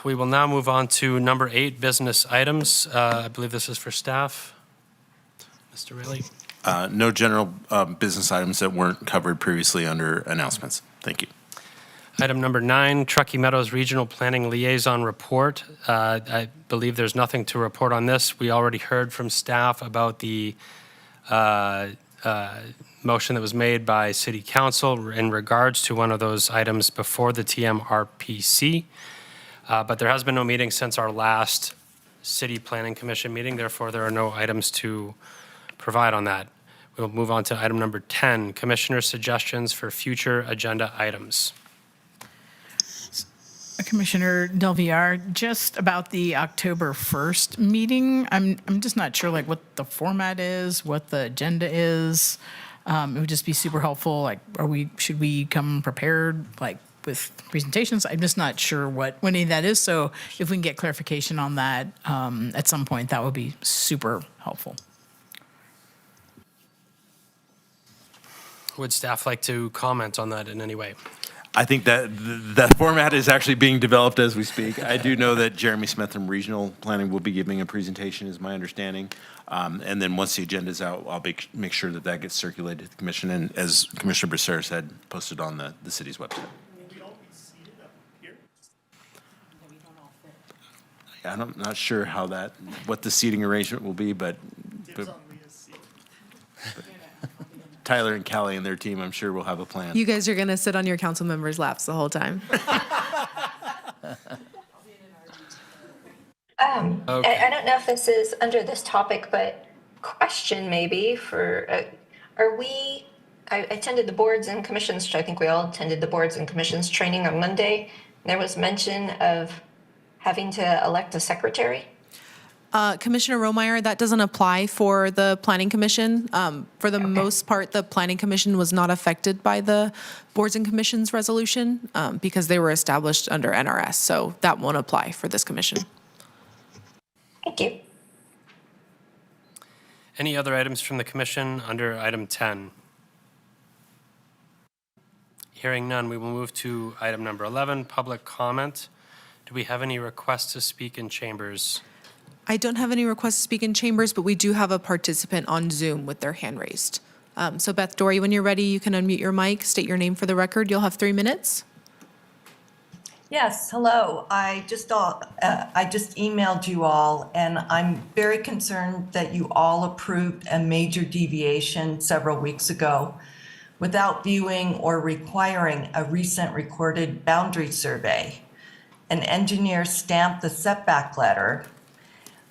We will now move on to number 8, business items. I believe this is for staff. Mr. Riley. no general business items that weren't covered previously under announcements. Thank you. Item number 9, Truckee Meadows Regional Planning Liaison Report. I believe there's nothing to report on this. We already heard from staff about the motion that was made by City Council in regards to one of those items before the TMRPC. But there has been no meeting since our last City Planning Commission meeting. Therefore, there are no items to provide on that. We'll move on to item number 10, Commissioner suggestions for future agenda items. Commissioner Del Villar, just about the October 1st meeting, I'm just not sure like what the format is, what the agenda is. It would just be super helpful. Like, should we come prepared like with presentations? I'm just not sure what any of that is. So if we can get clarification on that at some point, that would be super helpful. Would staff like to comment on that in any way? I think that the format is actually being developed as we speak. I do know that Jeremy Smith from Regional Planning will be giving a presentation, is my understanding. And then once the agenda's out, I'll make sure that that gets circulated to the commission, and as Commissioner Becerra said, posted on the city's website. I'm not sure what the seating arrangement will be, but Tyler and Callie and their team, I'm sure will have a plan. You guys are going to sit on your council members' laps the whole time. I don't know if this is under this topic, but question maybe for, are we I attended the boards and commissions, I think we all attended the boards and commissions training on Monday. There was mention of having to elect a secretary. Commissioner Romeyer, that doesn't apply for the Planning Commission. For the most part, the Planning Commission was not affected by the Boards and Commissions resolution because they were established under NRS. So that won't apply for this commission. Thank you. Any other items from the commission under item 10? Hearing none, we will move to item number 11, public comment. Do we have any requests to speak in chambers? I don't have any requests to speak in chambers, but we do have a participant on Zoom with their hand raised. So Beth Dory, when you're ready, you can unmute your mic, state your name for the record. You'll have 3 minutes. Yes, hello. I just emailed you all, and I'm very concerned that you all approved a major deviation several weeks ago without viewing or requiring a recent recorded boundary survey. An engineer stamped the setback letter.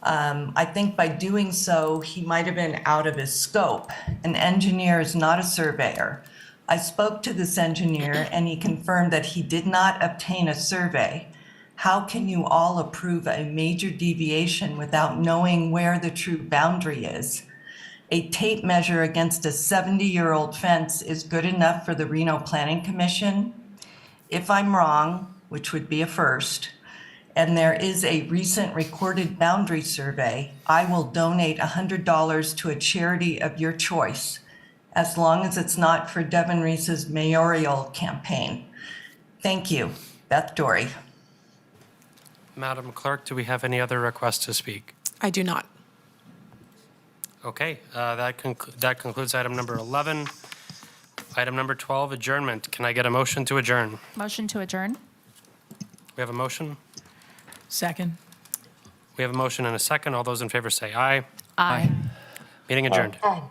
I think by doing so, he might have been out of his scope. An engineer is not a surveyor. I spoke to this engineer and he confirmed that he did not obtain a survey. How can you all approve a major deviation without knowing where the true boundary is? A tape measure against a 70-year-old fence is good enough for the Reno Planning Commission? If I'm wrong, which would be a first, and there is a recent recorded boundary survey, I will donate $100 to a charity of your choice, as long as it's not for Devin Reese's mayoral campaign. Thank you. Beth Dory. Madam Clerk, do we have any other requests to speak? I do not. Okay, that concludes item number 11. Item number 12, adjournment. Can I get a motion to adjourn? Motion to adjourn? We have a motion? Second. We have a motion and a second. All those in favor say aye. Aye. Meeting adjourned. Aye.